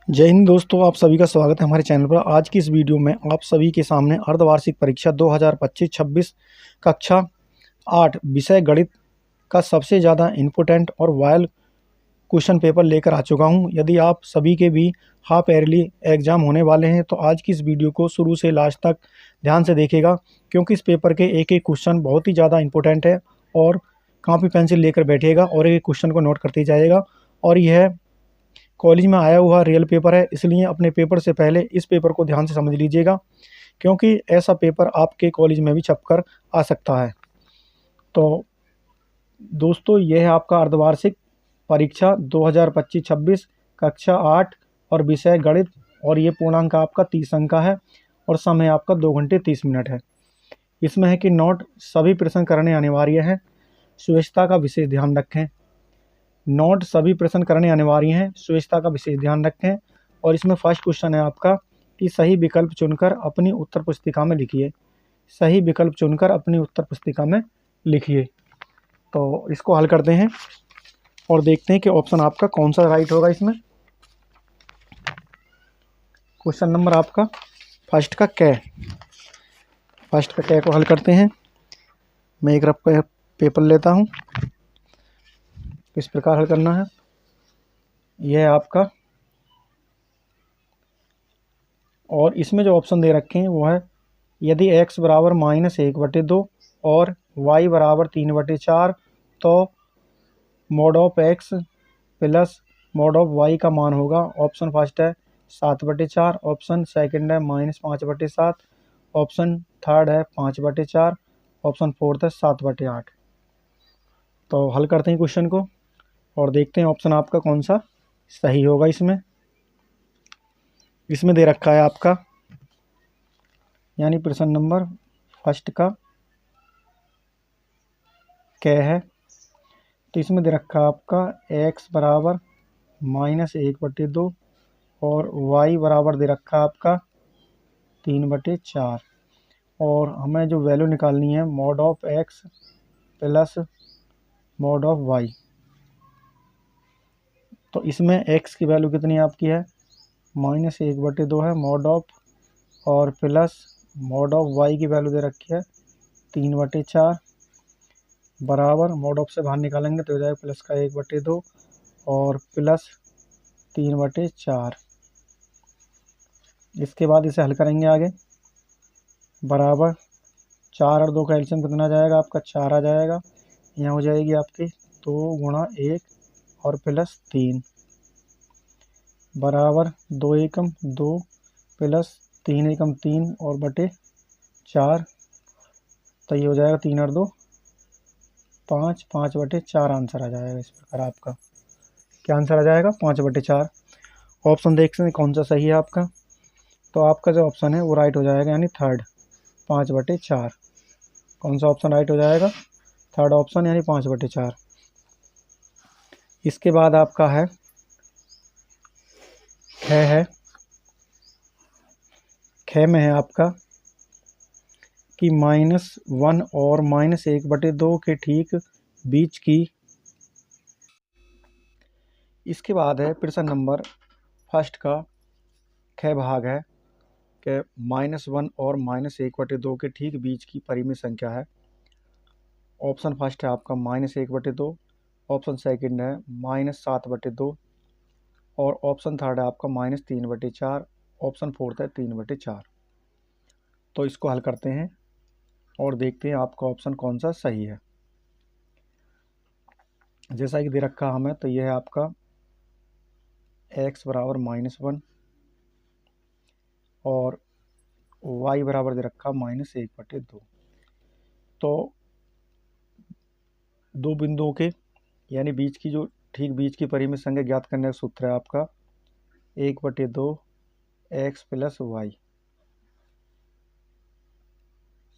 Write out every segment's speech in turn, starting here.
जय हिंद दोस्तों, आप सभी का स्वागत है हमारे चैनल पर। आज की इस वीडियो में आप सभी के सामने अर्धवार्षिक परीक्षा 2025-26 कक्षा 8 विषय गणित का सबसे ज़्यादा इम्पोर्टेंट और वायल क्वेश्चन पेपर लेकर आ चुका हूं। यदि आप सभी के भी हाफ ईयरली एग्जाम होने वाले हैं तो आज की इस वीडियो को शुरू से लास्ट तक ध्यान से देखिएगा, क्योंकि इस पेपर के एक एक क्वेश्चन बहुत ही ज़्यादा इम्पोर्टेंट है। और कॉपी पेंसिल लेकर बैठिएगा और एक क्वेश्चन को नोट करते जाइएगा। और यह कॉलेज में आया हुआ रियल पेपर है, इसलिए अपने पेपर से पहले इस पेपर को ध्यान से समझ लीजिएगा, क्योंकि ऐसा पेपर आपके कॉलेज में भी छपकर आ सकता है। तो दोस्तों, यह है आपका अर्धवार्षिक परीक्षा 2025-26 कक्षा 8 और विषय गणित। और ये पूर्णांक आपका 30 अंक का है और समय आपका 2 घंटे 30 मिनट है। इसमें है कि नोट सभी प्रश्न करने अनिवार्य हैं, स्वच्छता का विशेष ध्यान रखें। नोट सभी प्रश्न करने अनिवार्य हैं, स्वच्छता का विशेष ध्यान रखें। और इसमें फर्स्ट क्वेश्चन है आपका कि सही विकल्प चुनकर अपनी उत्तर पुस्तिका में लिखिए। सही विकल्प चुनकर अपनी उत्तर पुस्तिका में लिखिए। तो इसको हल करते हैं और देखते हैं कि ऑप्शन आपका कौन सा राइट होगा इसमें। क्वेश्चन नंबर आपका फर्स्ट का कै को हल करते हैं। मैं एक रफ पेपर लेता हूँ। किस प्रकार हल करना है, यह है आपका। और इसमें जो ऑप्शन दे रखे हैं वो है, यदि x बराबर -1/2 और y बराबर 3/4 तो mode of x plus mode of y का मान होगा। ऑप्शन फर्स्ट है 7/4, ऑप्शन सेकंड है -5/7, ऑप्शन थर्ड है 5/4, ऑप्शन फोर्थ है 7/8। तो हल करते हैं क्वेश्चन को और देखते हैं ऑप्शन आपका कौन सा सही होगा। इसमें दे रखा है आपका, यानी प्रश्न नंबर फर्स्ट का क्या है। तो इसमें दे रखा है आपका x बराबर -1/2 और y बराबर दे रखा है आपका 3/4। और हमें जो वैल्यू निकालनी है mode of x plus mode of y। तो इसमें x की वैल्यू कितनी आपकी है, -1/2 है मोड ऑफ, और प्लस मोड ऑफ y की वैल्यू दे रखी है 3/4, बराबर मोड ऑफ से बाहर निकालेंगे तो हो जाएगा प्लस का 1/2 और प्लस 3/4। इसके बाद इसे हल करेंगे आगे, बराबर 4 और 2 का एलसीएम कितना जाएगा आपका 4 आ जाएगा। यहाँ हो जाएगी आपकी 2 गुणा 1 और प्लस 3, बराबर 2 एकम 2 प्लस 3 एकम 3 और बटे 4। तो ये हो जाएगा 3 और 2 5, 5/4 आंसर आ जाएगा। इस प्रकार आपका क्या आंसर आ जाएगा, 5/4। ऑप्शन देखते हैं कौन सा सही है आपका। तो आपका जो ऑप्शन है वो राइट हो जाएगा, यानी थर्ड 5/4। कौन सा ऑप्शन राइट हो जाएगा, थर्ड ऑप्शन यानी 5/4। इसके बाद आपका है ख में है आपका कि -1 और -1/2 के ठीक बीच की। इसके बाद है प्रश्न नंबर फर्स्ट का ख भाग है कि -1 और -1/2 के ठीक बीच की परिमित संख्या है। ऑप्शन फर्स्ट है आपका -1/2, ऑप्शन सेकंड है -7/2 और ऑप्शन थर्ड है आपका -3/4, ऑप्शन फोर्थ है 3/4। तो इसको हल करते हैं और देखते हैं आपका ऑप्शन कौन सा सही है। जैसा कि दे रखा हमें, तो यह है आपका x बराबर -1 और y बराबर दे रखा -1/2। तो दो बिंदुओं के यानी बीच की, जो ठीक बीच की परिमित संख्या ज्ञात करने का सूत्र है आपका 1/2 x प्लस वाई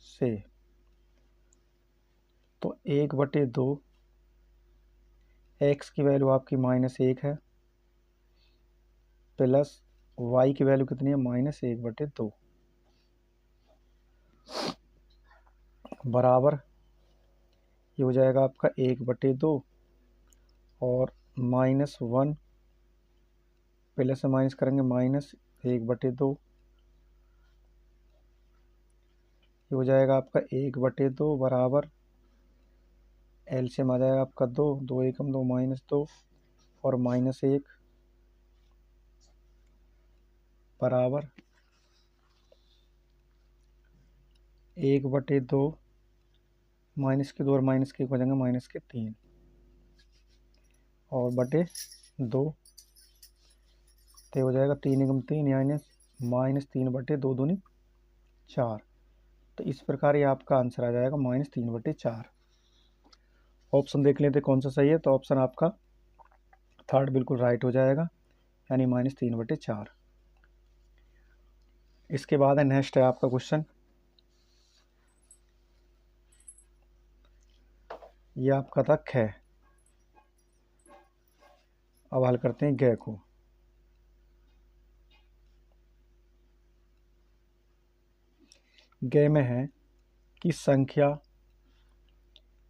से। तो 1/2 x की वैल्यू आपकी -1 है, प्लस y की वैल्यू कितनी है -1/2, बराबर ये हो जाएगा आपका 1/2 और -1 प्लस से माइनस करेंगे माइनस 1/2, ये हो जाएगा आपका 1/2 बराबर एलसीएम आ जाएगा आपका 2, 2 एकम 2 -2 और -1 बराबर 1/2 माइनस के 2 और माइनस के 1 हो जाएंगे -3 और बटे 2, तो हो जाएगा 3 एकम 3 यानी -3/2 दूनी 4। तो इस प्रकार ये आपका आंसर आ जाएगा -3/4। ऑप्शन देख लेते कौन सा सही है, तो ऑप्शन आपका थर्ड बिल्कुल राइट हो जाएगा, यानी -3/4। इसके बाद है नेक्स्ट है आपका क्वेश्चन, ये आपका था ख। अब हल करते हैं ग को। ग में है कि संख्या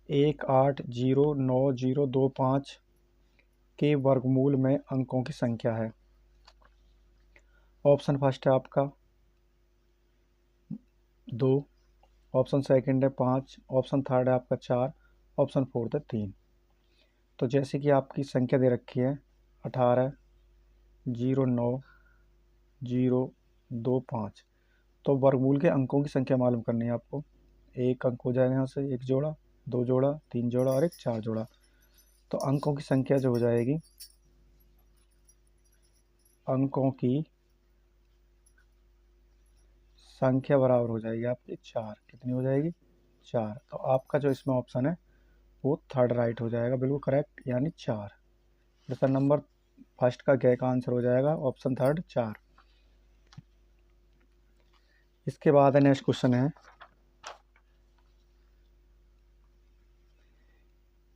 1809025 के वर्गमूल में अंकों की संख्या है। ऑप्शन फर्स्ट है आपका 2, ऑप्शन सेकंड है 5, ऑप्शन थर्ड है आपका 4, ऑप्शन फोर्थ है 3। तो जैसे कि आपकी संख्या दे रखी है 180925, तो वर्गमूल के अंकों की संख्या मालूम करनी है आपको। एक अंक हो जाएगा यहाँ से, एक जोड़ा, दो जोड़ा, तीन जोड़ा और एक चार जोड़ा। तो अंकों की संख्या जो हो जाएगी, अंकों की संख्या बराबर हो जाएगी आपकी 4। कितनी हो जाएगी? 4। तो आपका जो इसमें ऑप्शन है वो थर्ड राइट हो जाएगा, बिल्कुल करेक्ट, यानी 4। प्रश्न नंबर फर्स्ट का ग का आंसर हो जाएगा ऑप्शन थर्ड 4। इसके बाद नेक्स्ट क्वेश्चन है,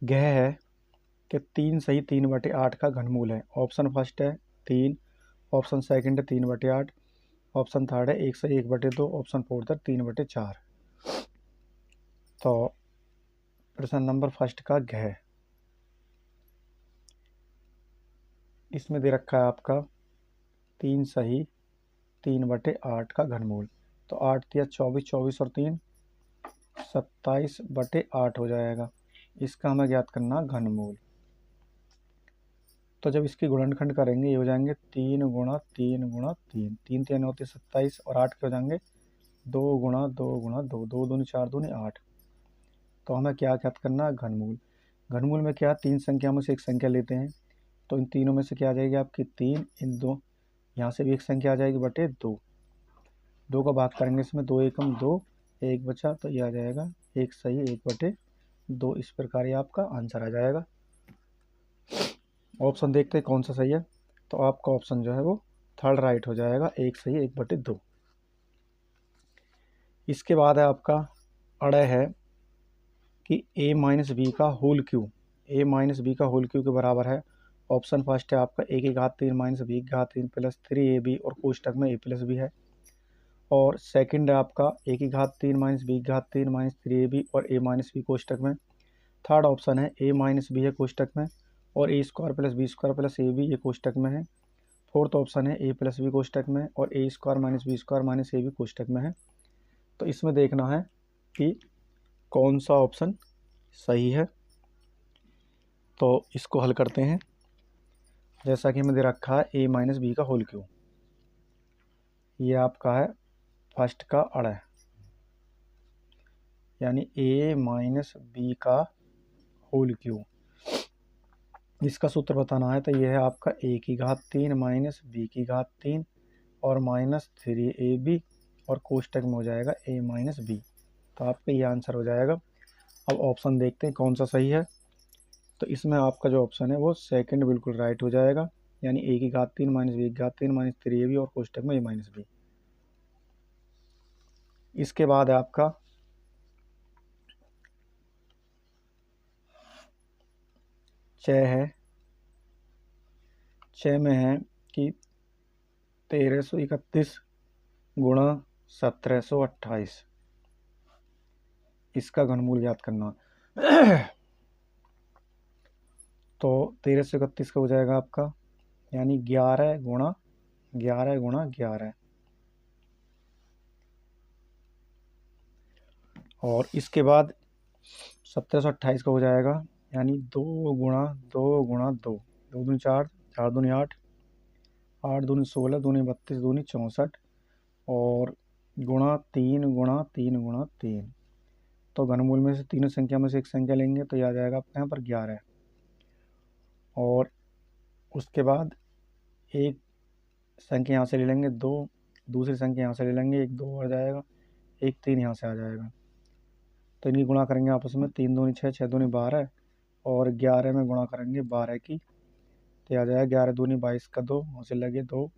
ग है कि 3 सही 3/8 का घनमूल है। ऑप्शन फर्स्ट है 3, ऑप्शन सेकंड है 3/8, ऑप्शन थर्ड है 1 सही 1/2, ऑप्शन फोर्थ है 3/4। तो प्रश्न नंबर फर्स्ट का घ, इसमें दे रखा है आपका 3 सही 3/8 का घनमूल। तो 8 तिया 24, 24 और 3 27/8 हो जाएगा। इसका हमें ज्ञात करना घनमूल। तो जब इसकी गुणनखंड करेंगे ये हो जाएंगे 3 गुणा 3 गुणा 3, 3 3 होते 27 और 8 के हो जाएंगे 2 गुणा 2 गुणा 2, 2 दूनी 4 दूनी 8। तो हमें क्या ज्ञात करना है? घनमूल। घनमूल में क्या, 3 संख्या में से एक संख्या लेते हैं, तो इन तीनों में से क्या आ जाएगी आपकी 3, इन दो यहाँ से भी एक संख्या आ जाएगी बटे 2, 2 का भाग करेंगे इसमें, 2 एकम 2, 1 बचा, तो ये आ जाएगा 1 सही 1/2। इस प्रकार ये आपका आंसर आ जाएगा। ऑप्शन देखते हैं कौन सा सही है, तो आपका ऑप्शन जो है वो थर्ड राइट हो जाएगा, 1 सही 1/2। इसके बाद है आपका अड़े है कि a माइनस बी का whole cube, a minus b का होल क्यू के बराबर है। ऑप्शन फर्स्ट है आपका a की घात 3 माइनस b की घात 3 प्लस 3ab और कोष्टक में a प्लस b है। और सेकंड है आपका a की घात 3 माइनस b की घात 3 माइनस 3ab और a माइनस b कोष्टक में। थर्ड ऑप्शन है a माइनस b है कोष्टक में और a square plus b square plus ab ये कोष्टक में है। फोर्थ ऑप्शन है a प्लस b कोष्टक में और a square minus b square minus ab कोष्टक में है। तो इसमें देखना है कि कौन सा ऑप्शन सही है, तो इसको हल करते हैं। जैसा कि हमें दे रखा है a माइनस बी का होल क्यू, ये आपका है फर्स्ट का अड़ा, यानी a माइनस बी का होल क्यू। इसका सूत्र बताना है, तो ये है आपका a की घात 3 माइनस b की घात 3 और माइनस 3ab और कोष्टक में हो जाएगा a माइनस बी। तो आपका ये आंसर हो जाएगा। अब ऑप्शन देखते हैं कौन सा सही है, तो इसमें आपका जो ऑप्शन है वो सेकंड बिल्कुल राइट हो जाएगा, यानी a की घात 3 माइनस b की घात 3 माइनस 3ab और कोष्टक में a माइनस बी। इसके बाद है आपका च है, च में है कि 1331 गुणा 1728, इसका घनमूल ज्ञात करना। तो 1331 का हो जाएगा आपका यानी 11 × 11 और इसके बाद 1728 का हो जाएगा, यानी 2 × 2 × 2, 2 दूनी 4, 4 दूनी 8, 8 दूनी 16, दूनी 32, दूनी 64 और गुणा 3 × 3 × 3। तो घनमूल में से तीनों संख्या में से एक संख्या लेंगे तो यह आ जाएगा आपका यहाँ पर 11। और उसके बाद एक संख्या यहाँ से ले लेंगे 2, दूसरी संख्या यहाँ से ले लेंगे 1, 2 आ जाएगा, 1 3 यहाँ से आ जाएगा। तो इनकी गुणा करेंगे आपस में, 3 दूनी 6, 6 दूनी 12 और 11 में गुणा करेंगे 12 की, तो आ जाएगा 11 दूनी 22 का 2, उसे लगे 2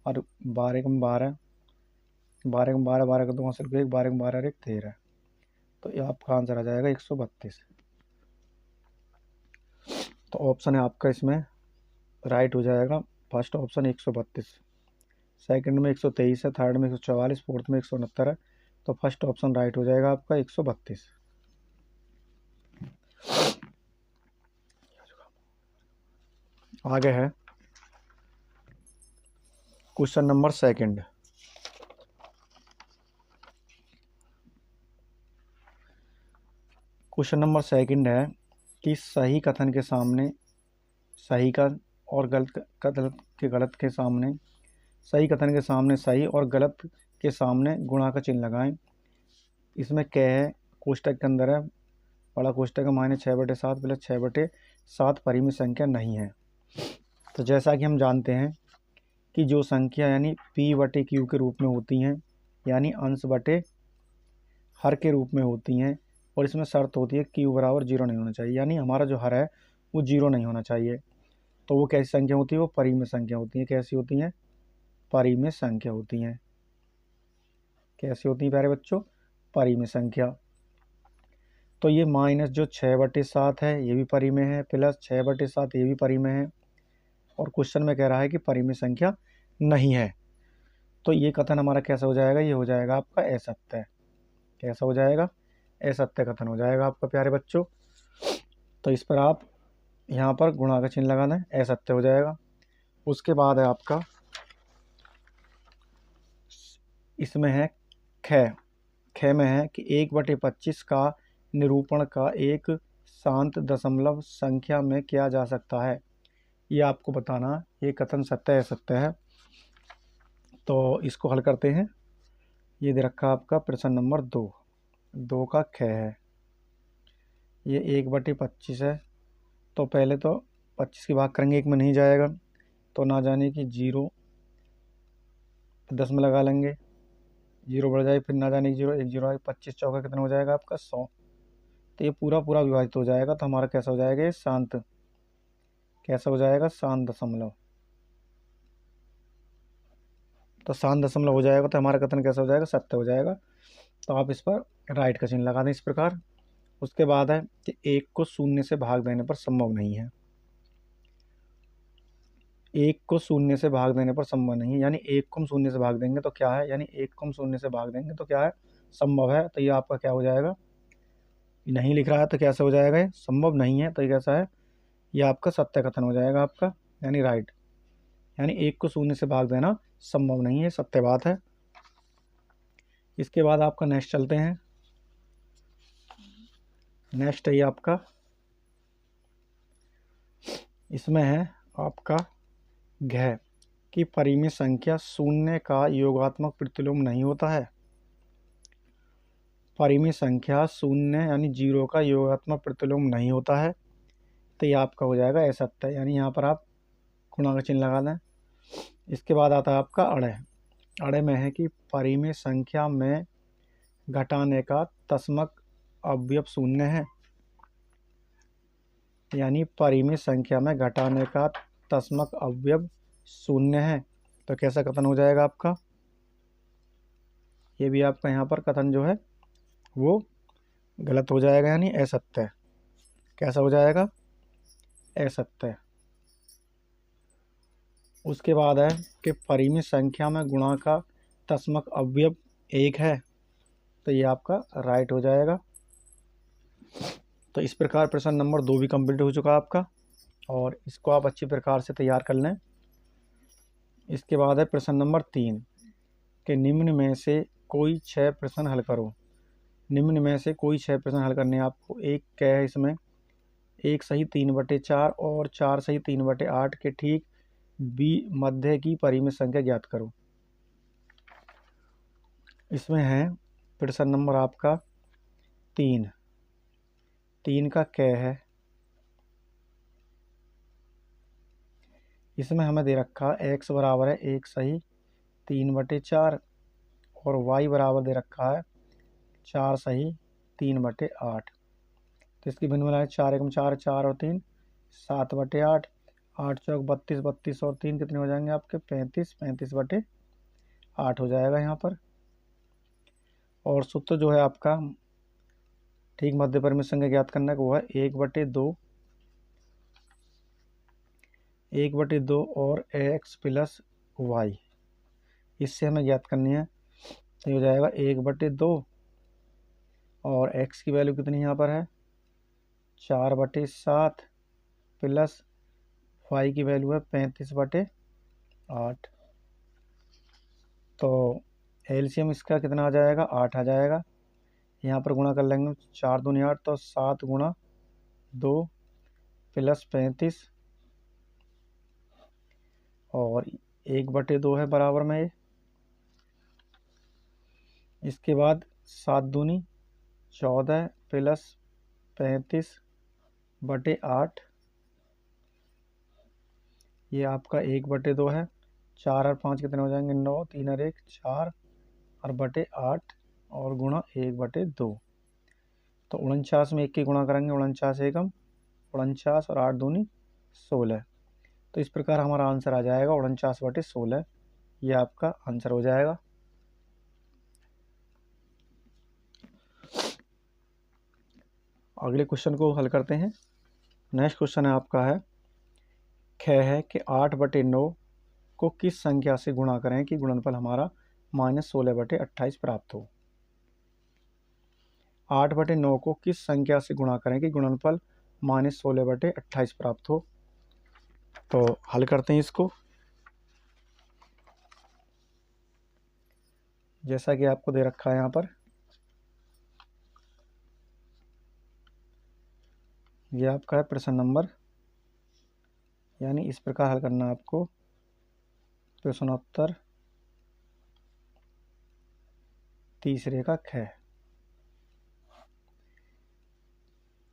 और 12 × 12, 12 × 12, 12 का 2 हासिल 1, 12 × 12 1 13। तो ये आपका आंसर आ जाएगा 132। तो ऑप्शन है आपका इसमें राइट हो जाएगा फर्स्ट ऑप्शन 132, सेकंड में 123 है, थर्ड में 144, फोर्थ में 169 है। तो फर्स्ट ऑप्शन राइट हो जाएगा आपका 132। आगे है question number second. Question number second है कि सही कथन के सामने सही का और गलत के सामने सही कथन के सामने सही और गलत के सामने गुणा का चिन्ह लगाएं। इसमें क्या है, कोष्टक के अंदर है, बड़ा कोष्टक है, -6/7 + 6/7 परिमित संख्या नहीं है। तो जैसा कि हम जानते हैं कि जो संख्या यानी P/Q के रूप में होती हैं, यानी अंश बटे हर के रूप में होती हैं, और इसमें शर्त होती है Q = 0 नहीं होना चाहिए, यानी हमारा जो हर है वो 0 नहीं होना चाहिए। तो वो कैसी संख्या होती है, वो परिमित संख्या होती है। कैसी होती हैं, परिमित संख्या होती हैं। कैसी होती है प्यारे बच्चों, परिमित संख्या। तो ये माइनस जो 6/7 है ये भी परिमेय है, प्लस 6/7 ये भी परिमेय है, और क्वेश्चन में कह रहा है कि परिमेय संख्या नहीं है। तो ये कथन हमारा कैसा हो जाएगा, ये हो जाएगा आपका असत्य। कैसा हो जाएगा, असत्य कथन हो जाएगा आपका प्यारे बच्चों। तो इस पर आप यहाँ पर गुणा का चिन्ह लगा दें, असत्य हो जाएगा। उसके बाद है आपका इसमें है ख में है कि 1/25 का निरूपण का एक शांत दशमलव संख्या में किया जा सकता है। ये आपको बताना ये कथन सत्य असत्य है। तो इसको हल करते हैं। ये दे रखा आपका प्रश्न नंबर 2 का ख है। ये 1/25 है, तो पहले तो 25 की भाग करेंगे, 1 में नहीं जाएगा, तो ना जाने कि 0 10 में लगा लेंगे, 0 बढ़ जाए, फिर ना जाने की 0 1 0 आए, 25 चौका कितना हो जाएगा आपका 100। तो ये पूरा विभाजित हो जाएगा। तो हमारा कैसा हो जाएगा, ये शांत, कैसा हो जाएगा, शांत दशमलव। तो शांत दशमलव हो जाएगा, तो हमारा कथन कैसा हो जाएगा, सत्य हो जाएगा। तो आप इस पर राइट का चिन्ह लगा दें इस प्रकार। उसके बाद है कि 1 को 0 से भाग देने पर संभव नहीं है। 1 को 0 से भाग देने पर संभव नहीं है, यानी 1 को हम 0 से भाग देंगे तो क्या है, यानी 1 को हम 0 से भाग देंगे तो क्या है, संभव है। तो ये आपका क्या हो जाएगा, नहीं लिख रहा है तो कैसा हो जाएगा, ये संभव नहीं है, तो ये कैसा है, ये आपका सत्य कथन हो जाएगा आपका, यानी राइट। यानी 1 को 0 से भाग देना संभव नहीं है, सत्य बात है। इसके बाद आपका नेक्स्ट चलते हैं। नेक्स्ट है ये आपका, इसमें है आपका घ कि परिमित संख्या 0 का योगात्मक प्रतिलोम नहीं होता है। परिमित संख्या 0 यानी 0 का योगात्मक प्रतिलोम नहीं होता है। तो ये आपका हो जाएगा असत्य, यानी यहाँ पर आप गुणा का चिन्ह लगा दें। इसके बाद आता है आपका अड़े। अड़े में है कि परिमित संख्या में घटाने का तस्मक अवयव 0 है, यानी परिमित संख्या में घटाने का तस्मक अवयव 0 है। तो कैसा कथन हो जाएगा आपका, ये भी आपका यहाँ पर कथन जो है वो गलत हो जाएगा, यानी असत्य। कैसा हो जाएगा, असत्य। उसके बाद है कि परिमित संख्या में गुणा का तस्मक अवयव 1 है। तो ये आपका राइट हो जाएगा। तो इस प्रकार प्रश्न नंबर 2 भी कंप्लीट हो चुका आपका। और इसको आप अच्छी प्रकार से तैयार कर लें। इसके बाद है प्रश्न नंबर 3 कि निम्न में से कोई 6 प्रश्न हल करो। निम्न में से कोई 6 प्रश्न हल करने आपको। एक क्या है इसमें, 1 सही 3/4 और 4 सही 3/8 के ठीक बी मध्य की परिमित संख्या ज्ञात करो। इसमें है प्रश्न नंबर आपका 3 का क्या है, इसमें हमें दे रखा x बराबर है 1 सही 3/4 और y बराबर दे रखा है 4 सही 3/8। तो इसकी भिन्न मिलाए 4 एकम 4, 4 और 3 7/8, 8 चौक 32, 32 और 3 कितने हो जाएंगे आपके 35, 35/8 हो जाएगा यहाँ पर। और सूत्र जो है आपका ठीक मध्य परिमित संख्या ज्ञात करना है, वो है 1/2 और x प्लस y, इससे हमें ज्ञात करनी है। तो ये हो जाएगा 1/2 और x की वैल्यू कितनी यहाँ पर है 4/7 प्लस y की वैल्यू है 35/8। तो एलसीएम इसका कितना आ जाएगा 8 आ जाएगा। यहाँ पर गुणा कर लेंगे 4 दूनी 8, तो 7 गुणा 2 प्लस 35 और 1/2 है बराबर में ये। इसके बाद 7 दूनी 14 प्लस 35/8, ये आपका 1/2 है। 4 और 5 कितने हो जाएंगे 9, 3 और 1 4 और बटे 8 और गुणा 1/2। तो 49 में 1 की गुणा करेंगे 49 एकम 49 और 8 दूनी 16। तो इस प्रकार हमारा आंसर आ जाएगा 49/16, ये आपका आंसर हो जाएगा। अगले क्वेश्चन को हल करते हैं। नेक्स्ट क्वेश्चन है आपका है कि 8/9 को किस संख्या से गुणा करें कि गुणनफल हमारा -16/28 प्राप्त हो। 8/9 को किस संख्या से गुणा करें कि गुणनफल -16/28 प्राप्त हो। तो हल करते हैं इसको। जैसा कि आपको दे रखा है यहाँ पर, यह आपका है प्रश्न नंबर, यानी इस प्रकार हल करना है आपको। प्रश्नोत्तर तीसरे का ख।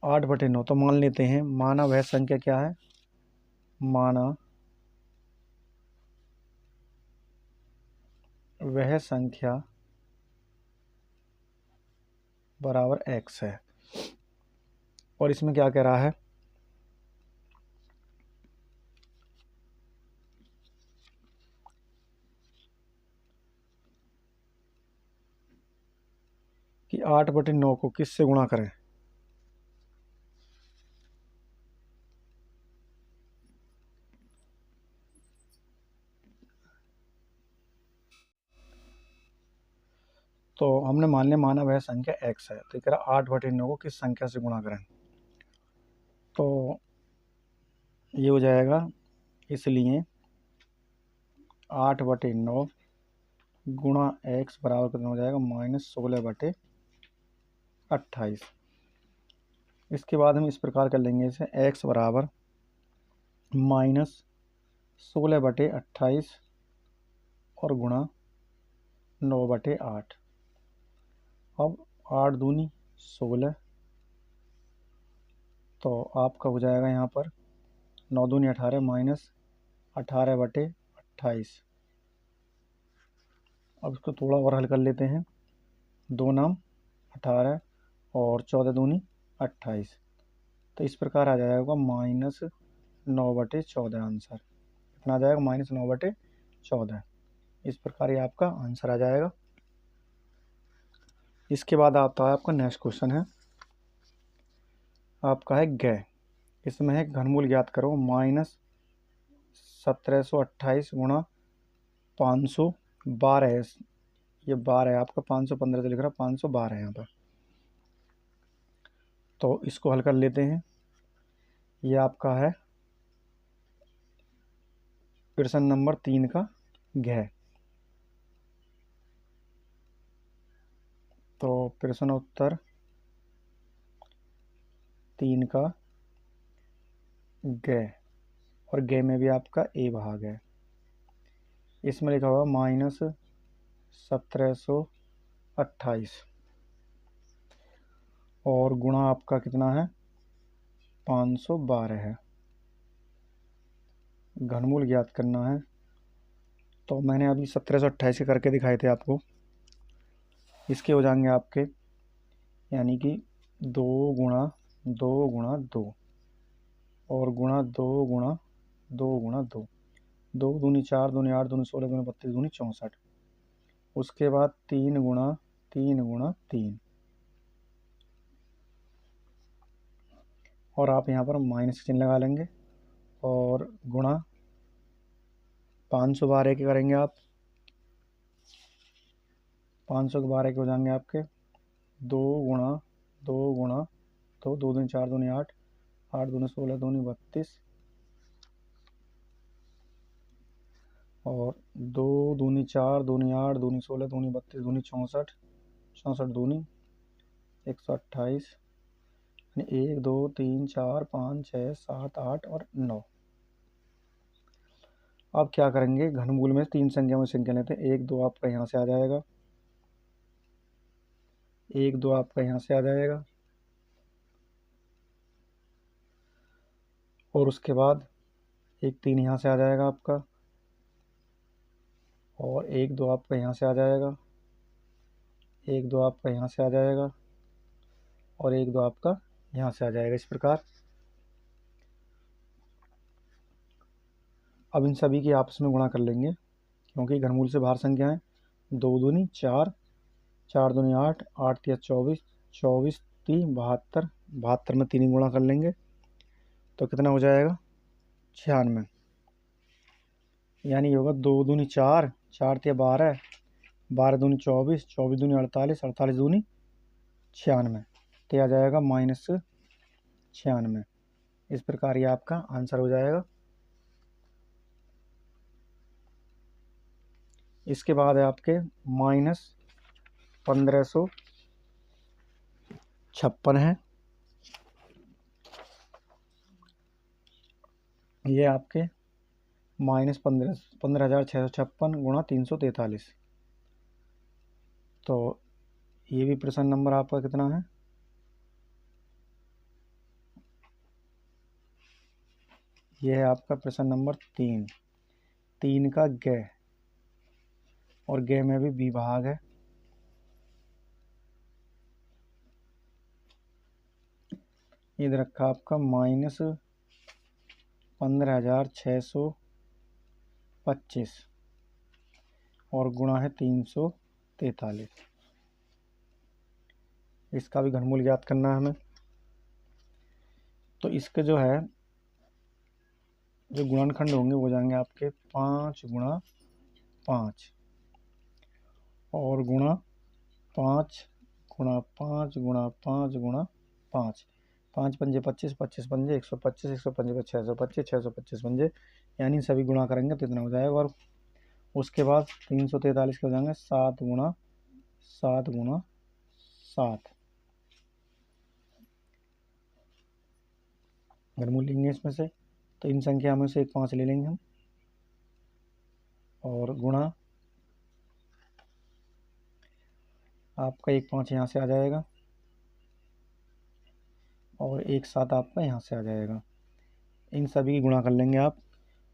8/9 तो मान लेते हैं, माना वह संख्या क्या है, माना वह संख्या बराबर x है। और इसमें क्या कह रहा है कि 8/9 को किससे गुणा करें। तो हमने मान लिया माना वह संख्या x है, तो कह रहा 8/9 को किस संख्या से गुणा करें। तो ये हो जाएगा, इसलिए 8/9 गुणा x बराबर कितना हो जाएगा -16/28। इसके बाद हम इस प्रकार कर लेंगे इसे, x बराबर -16/28 और गुणा 9/8। अब 8 दूनी 16, तो आपका हो जाएगा यहाँ पर 9 दूनी 18 -18/28। अब इसको थोड़ा और हल कर लेते हैं। 2 नाम 18 और 14 दूनी 28, तो इस प्रकार आ जाएगा -9/14 आंसर। कितना आ जाएगा -9/14। इस प्रकार ये आपका आंसर आ जाएगा। इसके बाद आता है आपका नेक्स्ट क्वेश्चन है आपका है ग। इसमें है घनमूल ज्ञात करो -1728 गुणा 512 है। ये 12 है आपका, 515 से लिख रहा 512 है यहाँ पर। तो इसको हल कर लेते हैं। ये आपका है प्रश्न नंबर 3 का घ। तो प्रश्न उत्तर 3 का ग, और ग में भी आपका ए भाग है। इसमें लिखा हुआ -1728 और गुणा आपका कितना है 512 है। घनमूल ज्ञात करना है। तो मैंने अभी 1728 के करके दिखाए थे आपको। इसके हो जाएंगे आपके, यानी कि 2 गुणा 2 गुणा 2 और गुणा 2 गुणा 2 गुणा 2, 2 दूनी 4, दूनी 8, दूनी 16, दूनी 32, दूनी 64। उसके बाद 3 गुणा 3 गुणा 3, और आप यहाँ पर माइनस चिन्ह लगा लेंगे, और गुणा 512 के करेंगे आप। 512 के हो जाएंगे आपके 2 गुणा 2 गुणा 2, 2 दूनी 4, दूनी 8, 8 दूनी 16, दूनी 32, और 2 दूनी 4, दूनी 8, दूनी 16, दूनी 32, दूनी 64, 64 दूनी 128, 1 2 3 4 5 6 7 8 और 9। अब क्या करेंगे, घनमूल में 3 संख्या में संख्या लेते हैं। 1 2 आपका यहाँ से आ जाएगा, 1 2 आपका यहाँ से आ जाएगा, और उसके बाद 1 3 यहाँ से आ जाएगा आपका, और 1 2 आपका यहाँ से आ जाएगा, 1 2 आपका यहाँ से आ जाएगा, और 1 2 आपका यहाँ से आ जाएगा। इस प्रकार अब इन सभी की आपस में गुणा कर लेंगे, क्योंकि घनमूल से बाहर संख्या है। 2 दूनी 4, 4 दूनी 8, 8 तिया 24, 24 3 72, 72 में 3 गुणा कर लेंगे तो कितना हो जाएगा 96। यानी होगा 2 दूनी 4, 4 तिया 12, 12 दूनी 24, 24 दूनी 48, 48 दूनी 96, तो आ जाएगा -96। इस प्रकार ये आपका आंसर हो जाएगा। इसके बाद है आपके -1556 है। ये आपके -15,656 गुणा 343। तो ये भी प्रश्न नंबर आपका कितना है, ये है आपका प्रश्न नंबर 3, 3 का ग, और ग में भी बी भाग है। इधर रखा आपका -15,625 और गुणा है 343। इसका भी घनमूल ज्ञात करना है हमें। तो इसके जो है जो गुणनखंड होंगे वो जाएंगे आपके 5 गुणा 5 और गुणा 5 गुणा 5 गुणा 5 गुणा 5, 5 पंजे 25, 25 पंजे 125, 125 625, 625 पंजे, यानी सभी गुणा करेंगे तो इतना हो जाएगा। और उसके बाद 343 के हो जाएंगे 7 गुणा 7 गुणा 7। घनमूल लेंगे इसमें से, तो इन संख्या में से एक 5 ले लेंगे हम, और गुणा आपका 1 5 यहाँ से आ जाएगा, और 1 7 आपका यहाँ से आ जाएगा। इन सभी की गुणा कर लेंगे आप,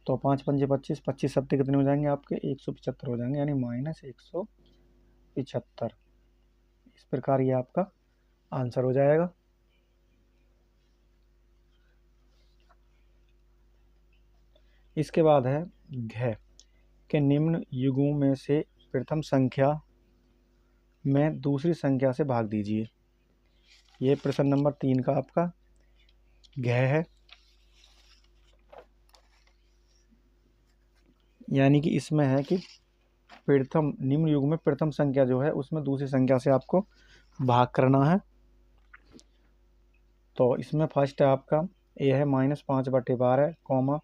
तो 5 पंजे 25, 25 सत्ते कितने हो जाएंगे आपके 175 हो जाएंगे, यानी -175। इस प्रकार ये आपका आंसर हो जाएगा। इसके बाद है घ के निम्न युगों में से प्रथम संख्या में दूसरी संख्या से भाग दीजिए। ये प्रश्न नंबर 3 का आपका घ है। यानी कि इसमें है कि प्रथम निम्न युग में प्रथम संख्या जो है उसमें दूसरी संख्या से आपको भाग करना है। तो इसमें फर्स्ट है आपका ए है -5/12, कॉमा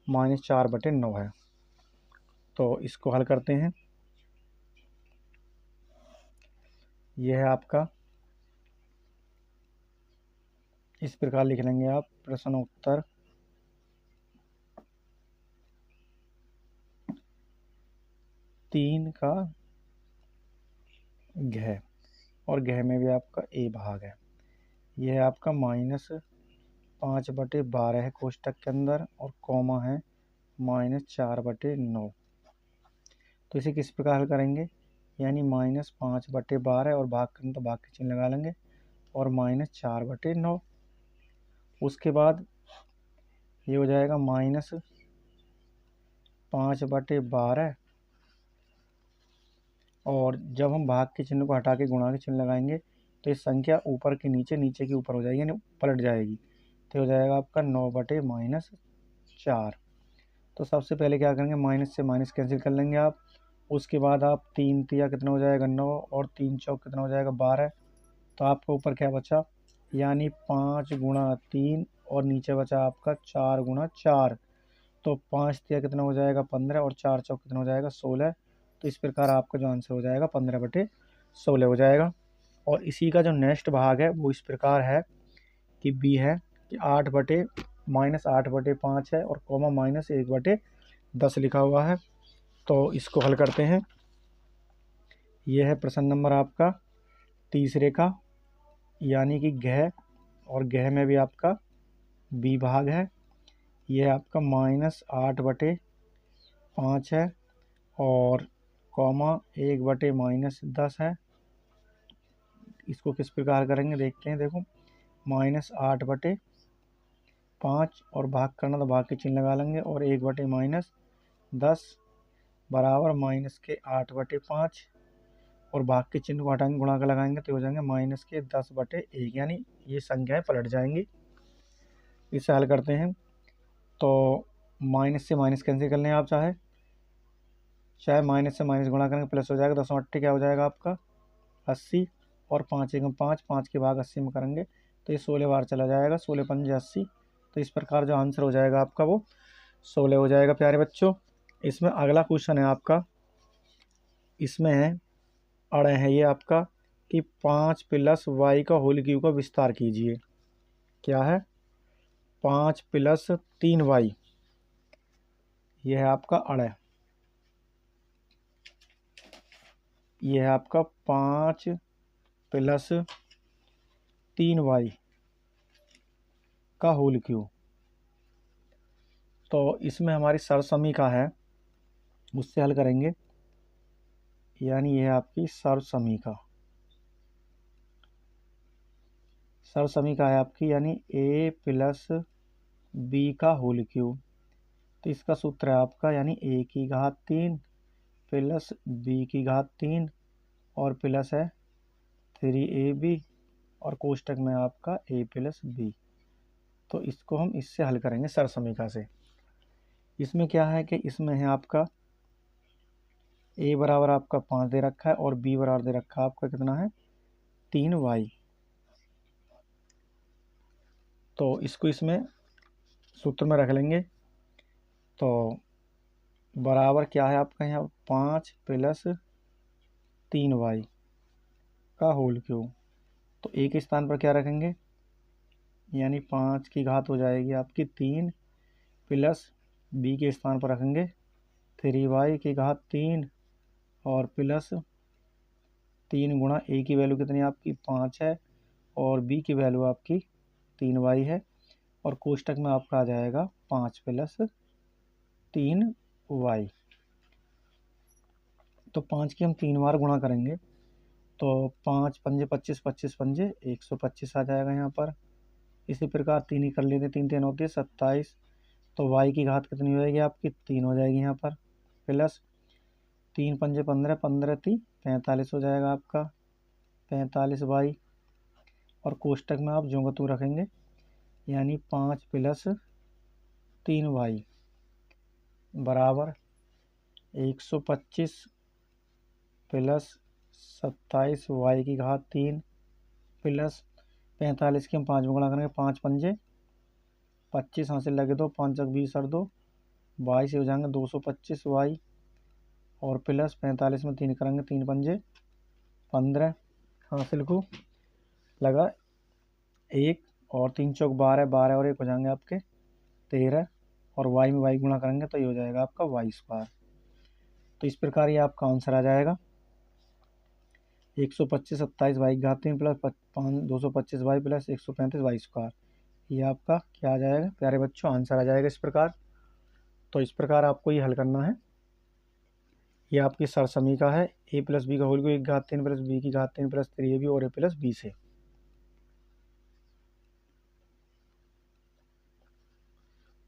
-4/9 है। तो इसको हल करते हैं। यह है आपका, इस प्रकार लिख लेंगे आप, प्रश्न उत्तर 3 का घ, और घ में भी आपका ए भाग है। यह है आपका -5/12 है कोष्टक के अंदर, और कॉमा है -4/9। तो इसे किस प्रकार हल करेंगे, यानी -5/12 और भाग करें तो भाग के चिन्ह लगा लेंगे, और -4/9। उसके बाद ये हो जाएगा -5/12, और जब हम भाग के चिन्ह को हटा के गुणा के चिन्ह लगाएंगे तो इस संख्या ऊपर के नीचे, नीचे की ऊपर हो जाएगी, यानी पलट जाएगी। तो हो जाएगा आपका 9/-4। तो सबसे पहले क्या करेंगे, माइनस से माइनस कैंसिल कर लेंगे आप। उसके बाद आप 3 तिया कितना हो जाएगा 9, और 3 चौक कितना हो जाएगा 12। तो आपका ऊपर क्या बचा, यानी 5 गुणा 3, और नीचे बचा आपका 4 गुणा 4। तो 5 तिया कितना हो जाएगा 15, और 4 चौक कितना हो जाएगा 16। तो इस प्रकार आपका जो आंसर हो जाएगा 15/16 हो जाएगा। और इसी का जो नेक्स्ट भाग है वो इस प्रकार है कि बी है कि -8/5 है, और कॉमा -1/10 लिखा हुआ है। तो इसको हल करते हैं। यह है प्रश्न नंबर आपका तीसरे का, यानी कि घ, और घ में भी आपका बी भाग है। यह आपका -8/5 है, और कॉमा 1/-10 है। इसको किस प्रकार करेंगे देखते हैं। देखो, -8/5 और भाग करना तो भाग के चिन्ह लगा लेंगे, और 1/-10 बराबर -8/5, और भाग के चिन्ह को हटाएंगे, गुणा का लगाएंगे तो हो जाएंगे -10/1, यानी ये संख्याएं पलट जाएंगी। इसे हल करते हैं। तो माइनस से माइनस कैंसिल कर लें आप, चाहे माइनस से माइनस गुणा करेंगे प्लस हो जाएगा। 10/8 क्या हो जाएगा आपका 80, और 5 एकम 5, 5 के भाग 80 में करेंगे तो ये 16 बार चला जाएगा, 16×5 = 80। तो इस प्रकार जो आंसर हो जाएगा आपका वो 16 हो जाएगा। प्यारे बच्चों, इसमें अगला क्वेश्चन है आपका, इसमें है अड़े है ये आपका कि 5 + y का होल क्यूब का विस्तार कीजिए। क्या है, 5 + 3y, यह है आपका अड़े। यह है आपका 5 + 3y का होल क्यूब। तो इसमें हमारी सरसमीका है, उससे हल करेंगे, यानी यह आपकी सरसमीका है आपकी, यानी a + b का होल क्यूब। तो इसका सूत्र है आपका, यानी a की घात 3 + b की घात 3, और प्लस है 3ab, और कोष्टक में आपका a + b। तो इसको हम इससे हल करेंगे सरसमीका से। इसमें क्या है कि इसमें है आपका a बराबर आपका 5 दे रखा है, और b बराबर दे रखा है आपका कितना है 3y। तो इसको इसमें सूत्र में रख लेंगे। तो बराबर क्या है आपका यहाँ 5 + 3y का होल क्यूब। तो a के स्थान पर क्या रखेंगे, यानी 5 की घात हो जाएगी आपकी 3, प्लस b के स्थान पर रखेंगे 3y की घात 3, और प्लस 3 गुणा a की वैल्यू कितनी आपकी 5 है, और b की वैल्यू आपकी 3y है, और कोष्टक में आपका आ जाएगा 5 + 3y। तो 5 की हम 3 बार गुणा करेंगे तो 5 पंजे 25, 25 पंजे 125 आ जाएगा यहाँ पर। इसी प्रकार 3 ही कर लेते, 3 3 होती है 27। तो y की घात कितनी हो जाएगी आपकी 3 हो जाएगी यहाँ पर, प्लस 3 पंजे 15, 15 3 45 हो जाएगा आपका 45y, और कोष्टक में आप ज्यों का त्यों रखेंगे, यानी 5 + 3y बराबर 125 प्लस 27y की घात 3 प्लस 45 की हम 5 में गुणा करेंगे, 5 पंजे 25 हासिल लगे 2, 5 × 20 और 2 22 हो जाएंगे 225y, और प्लस 45 में 3 करेंगे, 3 पंजे 15, हासिल को लगा 1 और 3 चौक 12, 12 और 1 हो जाएंगे आपके 13, और वाई में वाई गुणा करेंगे तो ये हो जाएगा आपका वाई स्क्वायर। तो इस प्रकार ये आपका आंसर आ जाएगा 125 27 वाई घात 3 plus 225 y plus 135 y square. ये आपका क्या आ जाएगा प्यारे बच्चों, आंसर आ जाएगा इस प्रकार। तो इस प्रकार आपको ये हल करना है। ये आपकी सरसमीका है a प्लस बी का होल क्यूब 1 घात 3 प्लस बी की घात 3 प्लस 3ab और a प्लस बी से।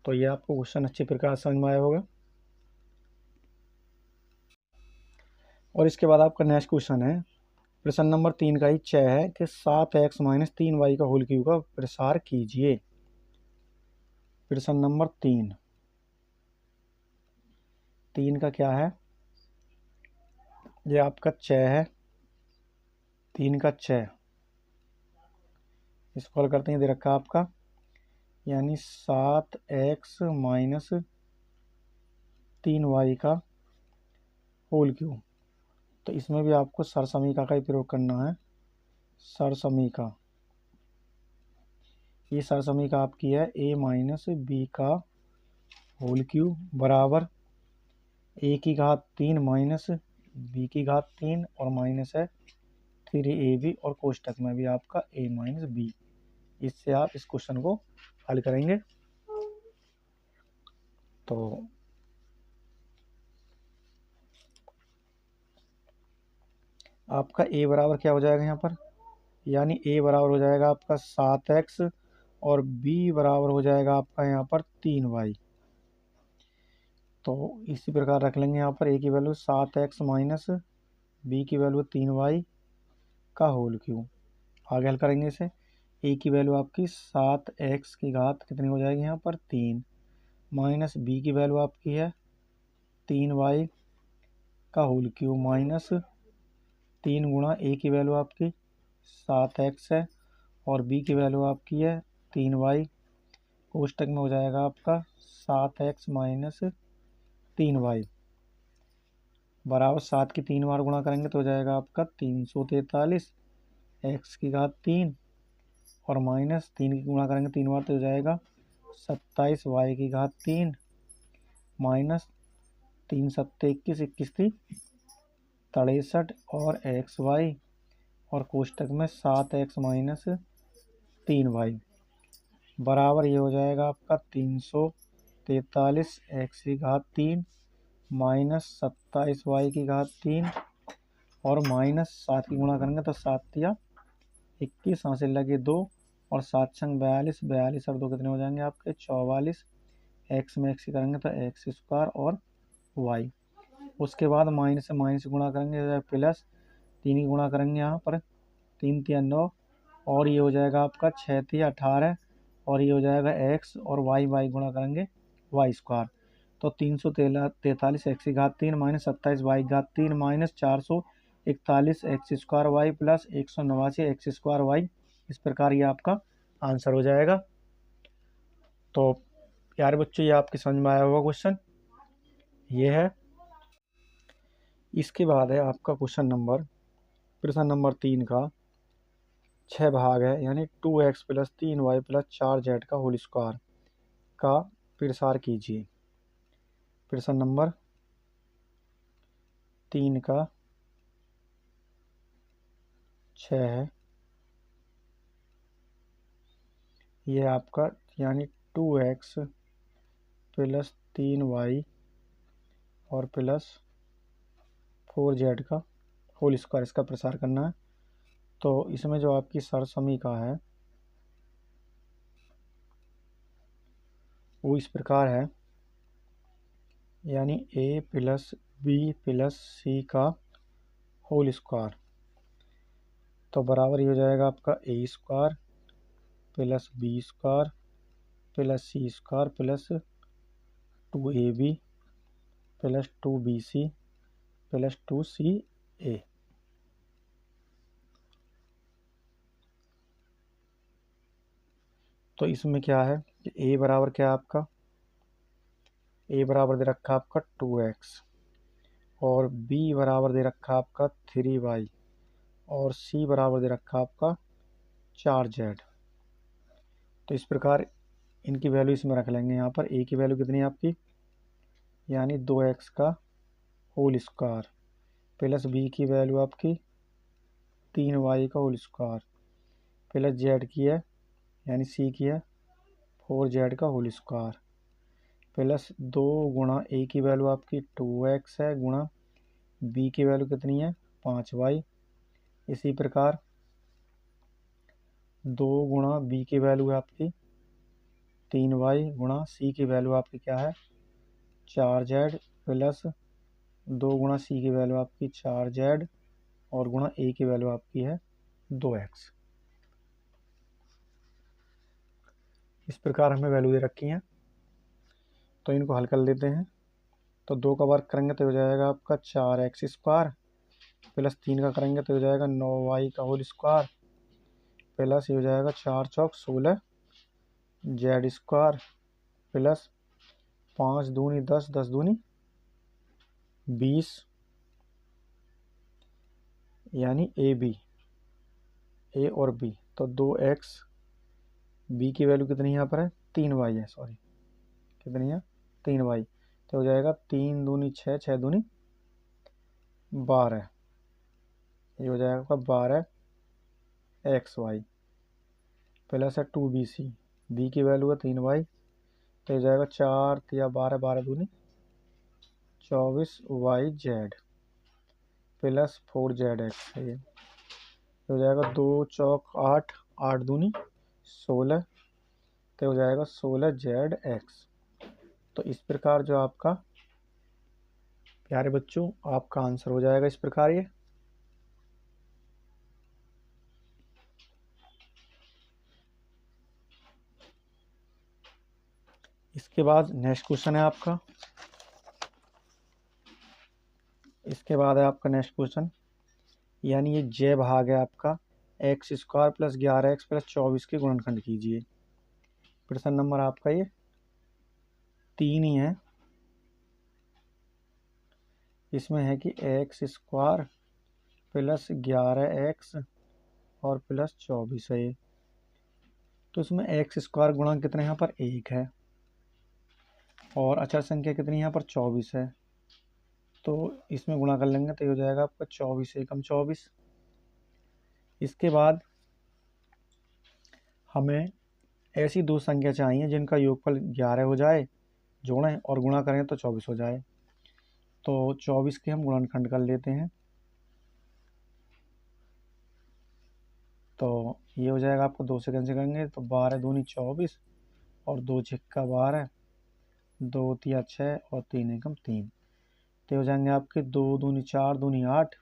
तो ये आपको क्वेश्चन अच्छी प्रकार समझ में आया होगा। और इसके बाद आपका नेक्स्ट क्वेश्चन है, प्रश्न नंबर 3 का ही 6 है कि 7x माइनस 3y का होल क्यूब का प्रसार कीजिए। प्रश्न नंबर 3 का क्या है, ये आपका 6 है, 3 का 6 इसको हल करते हैं, दे रखा आपका यानी 7x माइनस 3y का होल क्यूब। तो इसमें भी आपको सरसमीका का ही प्रयोग करना है। सरसमीका, ये सरसमीका आपकी है a माइनस बी का होल क्यूब बराबर a की घात 3 माइनस b की घात 3 और माइनस है 3ab और कोष्टक में भी आपका a माइनस बी। इससे आप इस क्वेश्चन को हल करेंगे। तो आपका a बराबर क्या हो जाएगा यहाँ पर, यानी a बराबर हो जाएगा आपका 7x और b बराबर हो जाएगा आपका यहाँ पर 3y। तो इसी प्रकार रख लेंगे यहाँ पर a की वैल्यू 7x माइनस b की वैल्यू 3y का होल क्यूब। आगे हल करेंगे इसे, a की वैल्यू आपकी 7x की घात कितनी हो जाएगी यहाँ पर 3 माइनस b की वैल्यू आपकी है 3y का होल क्यूब माइनस 3 गुणा a की वैल्यू आपकी 7x है और b की वैल्यू आपकी है 3y, कोष्टक में हो जाएगा आपका 7x माइनस 3y बराबर 7 की 3 बार गुणा करेंगे तो हो जाएगा आपका 343 x की घात 3 और माइनस 3 की गुणा करेंगे 3 बार तो हो जाएगा 27 y की घात 3 माइनस 3 सत्ते 21, 21 थी 63 और xy और कोष्टक में 7x माइनस 3y बराबर ये हो जाएगा आपका 343 x की घात 3 माइनस 27 y की घात 3 और माइनस 7 की गुणा करेंगे तो 7 या 21, हासिल लगे 2 और 7 संग 42, 42 और 2 कितने हो जाएंगे आपके 44, x में x की करेंगे तो x स्क्वायर और y। उसके बाद माइनस से माइनस गुणा करेंगे प्लस 3 की गुणा करेंगे यहाँ पर 3 3 9 और ये हो जाएगा आपका 6 3 18 और ये हो जाएगा x और y गुणा करेंगे y स्क्वायर। तो 343 x की घात 3 माइनस 27 y की घात 3 minus 441 x square y plus 189 x square y। इस प्रकार ये आपका आंसर हो जाएगा। तो यार बच्चों ये आपके समझ में आया होगा क्वेश्चन, ये है। इसके बाद है आपका क्वेश्चन नंबर, प्रश्न नंबर 3 का 6 भाग है, यानी 2x plus 3y plus 4z का होल स्क्वायर का प्रसार कीजिए। प्रश्न नंबर 3 का 6 है, ये आपका यानी 2x प्लस 3y और प्लस 4z का होल स्क्वायर इसका प्रसार करना है। तो इसमें जो आपकी सरसमीका है वो इस प्रकार है, यानी a प्लस बी प्लस सी का होल स्क्वायर। तो बराबर ही हो जाएगा आपका a square plus b square plus c square plus 2ab plus 2bc plus 2ca। तो इसमें क्या है कि a बराबर क्या है आपका, a बराबर दे रखा है आपका 2x और b बराबर दे रखा आपका 3y और c बराबर दे रखा आपका 4z। तो इस प्रकार इनकी वैल्यू इसमें रख लेंगे। यहाँ पर a की वैल्यू कितनी है आपकी, यानी 2x का होल स्क्वायर प्लस b की वैल्यू आपकी 3y का होल स्क्वायर प्लस z की है यानी c की है 4z का होल स्क्वायर प्लस 2 गुणा a की वैल्यू आपकी 2x है गुणा b की वैल्यू कितनी है 5y। इसी प्रकार 2 गुणा b की वैल्यू है आपकी 3y गुणा c की वैल्यू आपकी क्या है 4z प्लस 2 गुणा c की वैल्यू आपकी 4z और गुणा a की वैल्यू आपकी है 2x। इस प्रकार हमें वैल्यू दे रखी हैं, तो इनको हल कर लेते हैं। तो 2 का वर्ग करेंगे तो हो जाएगा आपका 4x स्क्वायर प्लस 3 का करेंगे तो हो जाएगा 9y का होल स्क्वायर प्लस ये हो जाएगा 4 चौक 16 z स्क्वायर प्लस 5 दूनी 10 10 दूनी 20 यानी a और b। तो 2x, b की वैल्यू कितनी यहाँ पर है 3y है, सॉरी कितनी है 3y। तो हो जाएगा 3 दूनी 6 6 दूनी 12, ये हो जाएगा आपका 12xy प्लस है 2bc, b की वैल्यू है 3y तो हो जाएगा 4 या 12 12 दूनी 24yz प्लस 4zx है। ये हो जाएगा 2 चौक 8 8 दूनी 16 तो हो जाएगा 16zx। तो इस प्रकार जो आपका प्यारे बच्चों आपका आंसर हो जाएगा इस प्रकार ये। इसके बाद नेक्स्ट क्वेश्चन है आपका, इसके बाद है आपका नेक्स्ट क्वेश्चन, यानी ये j भाग है आपका x square plus 11x plus 24 के गुणनखंड कीजिए। प्रश्न नंबर आपका ये 3 ही है। इसमें है कि एक्स स्क्वायर प्लस 11x और प्लस 24 है। तो इसमें एक्स स्क्वायर गुणा कितने यहाँ पर 1 है और अचर संख्या कितनी यहाँ पर 24 है। तो इसमें गुणा कर लेंगे तो ये हो जाएगा आपका 24 एकम 24। इसके बाद हमें ऐसी दो संख्या चाहिए जिनका योगफल 11 हो जाए, जोड़ें और गुणा करें तो 24 हो जाए। तो 24 के हम गुणनखंड कर लेते हैं। तो ये हो जाएगा आपको 2 से कैंसिल करेंगे तो 12 दूनी 24 और 2 छिक्का 12, 2 तिया 6 और 3 एकम 3। तो हो जाएंगे आपके 2 दूनी 4 दूनी 8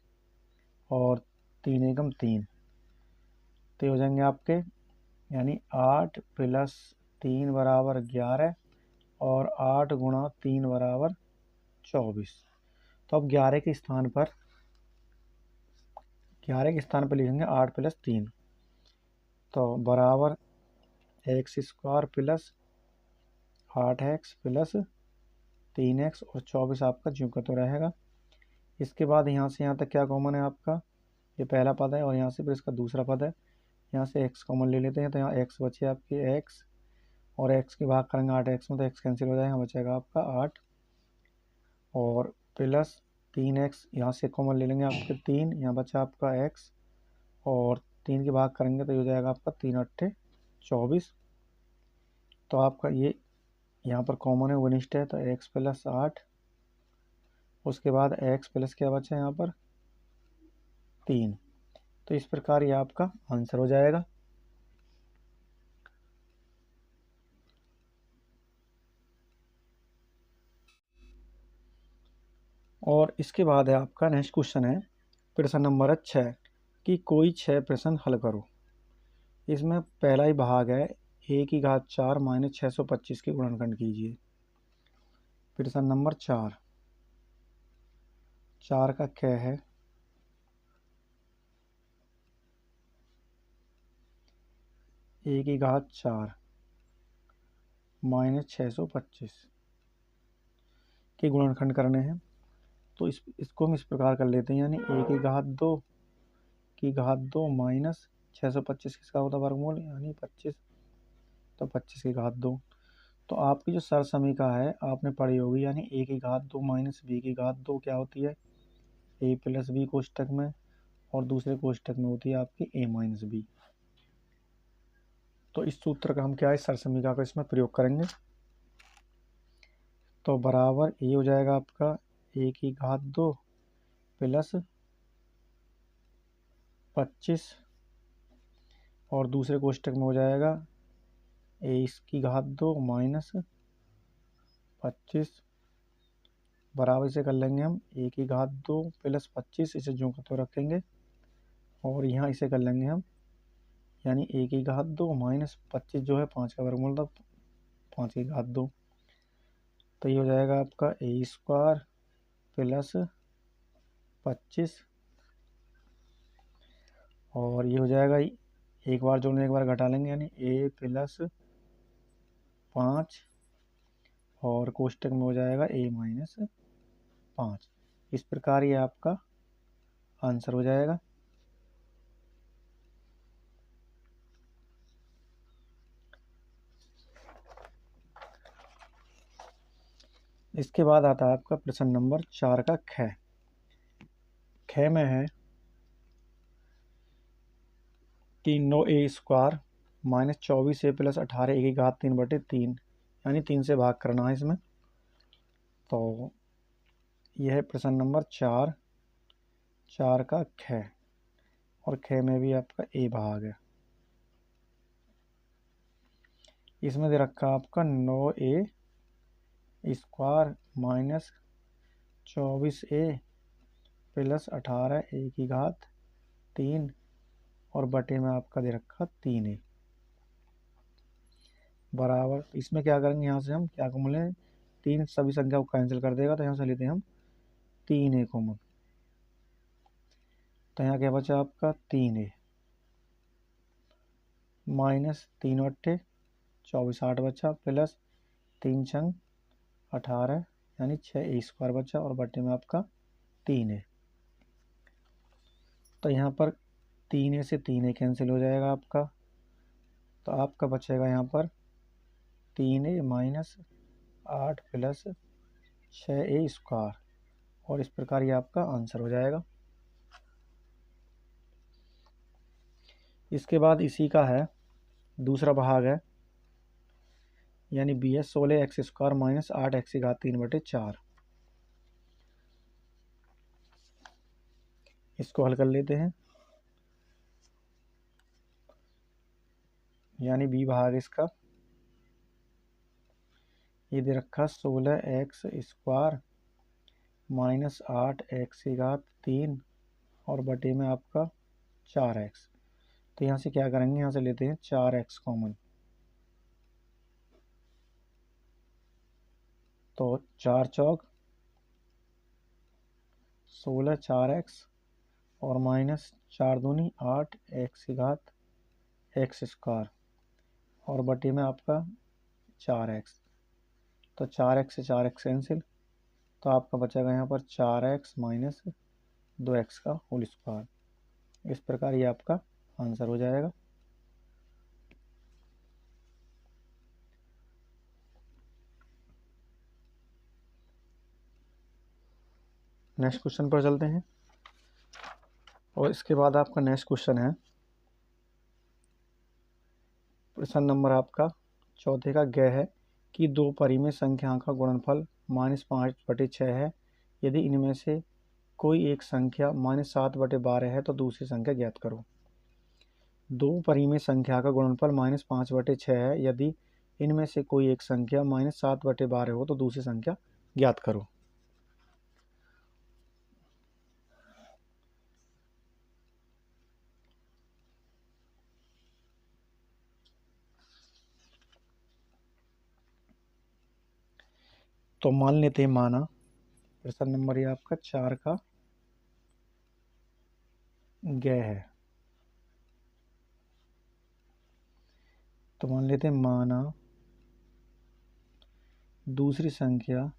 और 3 एकम 3। तो हो जाएंगे आपके यानी 8 प्लस 3 बराबर 11 और 8 गुणा 3 बराबर 24। तो अब 11 के स्थान पर लिखेंगे 8 प्लस 3 तो बराबर x square plus 8x plus 3x और 24 आपका ज्यों का तो रहेगा। इसके बाद यहाँ से यहाँ तक क्या कॉमन है आपका, ये पहला पद है और यहाँ से फिर इसका दूसरा पद है। यहाँ से x कॉमन ले लेते हैं तो यहाँ x बचे आपके x और x के भाग करेंगे 8x में तो x कैंसिल हो जाएगा, यहाँ बचेगा आपका 8 और प्लस 3x यहाँ से कॉमन ले लेंगे आपके 3, यहाँ बचा आपका x और 3 के भाग करेंगे तो ये हो जाएगा आपका 3 8 24। तो आपका ये यहाँ पर कॉमन है वनिष्ठ है तो x प्लस 8, उसके बाद x प्लस क्या बचा है यहाँ पर 3। तो इस प्रकार ये आपका आंसर हो जाएगा। और इसके बाद है आपका नेक्स्ट क्वेश्चन है प्रश्न नंबर 6 कि कोई 6 प्रश्न हल करो। इसमें पहला ही भाग है a की घात 4 माइनस 625 के गुणनखंड कीजिए। प्रश्न नंबर 4 का क्या है, a की घात 4 माइनस 625 के गुणनखंड करने हैं। तो इसको हम इस प्रकार कर लेते हैं, यानी a की घात 2 की घात 2 माइनस 625 किसका होता है वर्गमूल, यानी 25, तो 25 की घात 2। तो आपकी जो सर समीका है आपने पढ़ी होगी, यानी a की घात 2 माइनस b की घात 2 क्या होती है, a प्लस बी कोष्टक में, और दूसरे कोष्टक में होती है आपकी a माइनस बी। तो इस सूत्र का हम क्या है, सर समीका का इसमें प्रयोग करेंगे। तो बराबर ये हो जाएगा आपका a की घात 2 प्लस 25, और दूसरे कोष्टक में हो जाएगा a इसकी घात 2 माइनस 25, बराबर से कर लेंगे हम a की घात 2 प्लस 25, इसे जो का तो रखेंगे, और यहाँ इसे कर लेंगे हम, यानी a की घात 2 माइनस 25 जो है 5 का वर्गमूल था, 5 की घात 2। तो ये हो जाएगा आपका a स्क्वायर प्लस 25, और ये हो जाएगा एक बार जोड़ने एक बार घटा लेंगे, यानी a प्लस 5, और कोष्टक में हो जाएगा a माइनस 5। इस प्रकार ये आपका आंसर हो जाएगा। इसके बाद आता है आपका प्रश्न नंबर 4 का ख। ख में है कि 9a square minus 24a plus 18a की घात 3/3, यानी 3 से भाग करना है इसमें। तो यह है प्रश्न नंबर 4 का ख, और ख में भी आपका a भाग है। इसमें दे रखा आपका 9a square minus 24a plus 18a की घात 3, और बटे में आपका दे रखा 3a, बराबर। इसमें क्या करेंगे, यहाँ से हम क्या कॉमन लें, 3 सभी संख्या को कैंसिल कर देगा, तो यहाँ से लेते हैं हम 3a कॉमन। तो यहाँ क्या बचा आपका 3a माइनस 3 अट्ठे 24 8 बचा, प्लस 3 छंग 18, यानी 6a स्क्वायर बचा, और बटे में आपका 3a। तो यहाँ पर 3a से 3a कैंसिल हो जाएगा आपका, तो आपका बचेगा यहाँ पर 3a minus 8 plus 6a square, और इस प्रकार ये आपका आंसर हो जाएगा। इसके बाद इसी का है दूसरा भाग है, यानी बी है 16x स्क्वायर माइनस 8x की घात 3/4। इसको हल कर लेते हैं, यानी बी भाग इसका ये दे रखा 16x स्क्वायर माइनस 8x की घात 3, और बटे में आपका 4x। तो यहाँ से क्या करेंगे, यहाँ से लेते हैं 4x कॉमन, तो 4 चौक 16 4x, और माइनस 4 दूनी 8x की घात x स्क्वायर, और बटे में आपका 4x। तो 4x से 4x कैंसिल, तो आपका बचेगा यहाँ पर 4x माइनस 2x का होल स्क्वायर। इस प्रकार ये आपका आंसर हो जाएगा। नेक्स्ट क्वेश्चन पर चलते हैं, और इसके बाद आपका नेक्स्ट क्वेश्चन है प्रश्न नंबर आपका चौथे का ग है कि दो परिमेय संख्या का गुणनफल -5/6 है। यदि इनमें से कोई एक संख्या -7/12 है तो दूसरी संख्या ज्ञात करो। दो परिमेय संख्या का गुणनफल -5/6 है। यदि इनमें से कोई एक संख्या -7/12 हो तो दूसरी संख्या ज्ञात करो। तो मान लेते हैं, माना प्रश्न नंबर ये आपका 4 का ग है। तो मान लेते हैं, माना दूसरी संख्या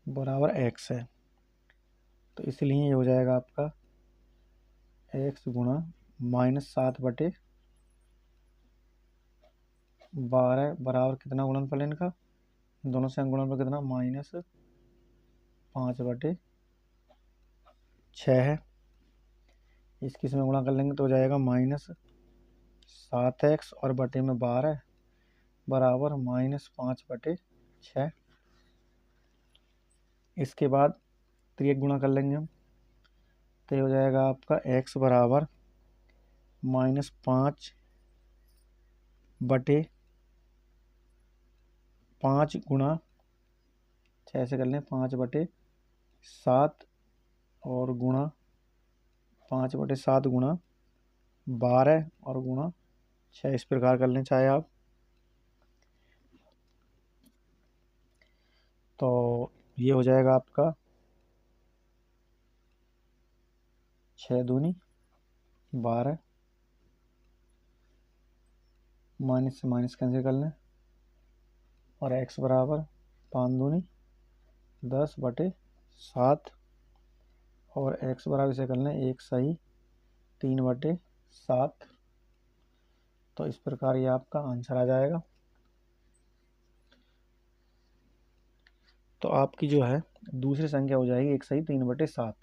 बराबर x है, तो इसलिए ये हो जाएगा आपका x गुणा -7/12 बराबर कितना गुणनफल इनका, दोनों से गुणनफल कितना -5/6 है। इसकी इसमें गुणा कर लेंगे तो हो जाएगा -7x और बटे में 12 बराबर -5/6। इसके बाद 3 गुणा कर लेंगे हम, तो ये हो जाएगा आपका x बराबर -5/5 गुणा 6 से कर लें 5/7 और गुणा 5/7 गुणा 12 और गुणा 6, इस प्रकार कर लें चाहे आप। तो ये हो जाएगा आपका 6 दूनी 12, माइनस से माइनस कैंसिल कर लें, और x बराबर 5 दूनी 10/7 और x बराबर इसे कर लें 1 सही 3/7। तो इस प्रकार ये आपका आंसर आ जाएगा। तो आपकी जो है दूसरी संख्या हो जाएगी 1 सही 3/7।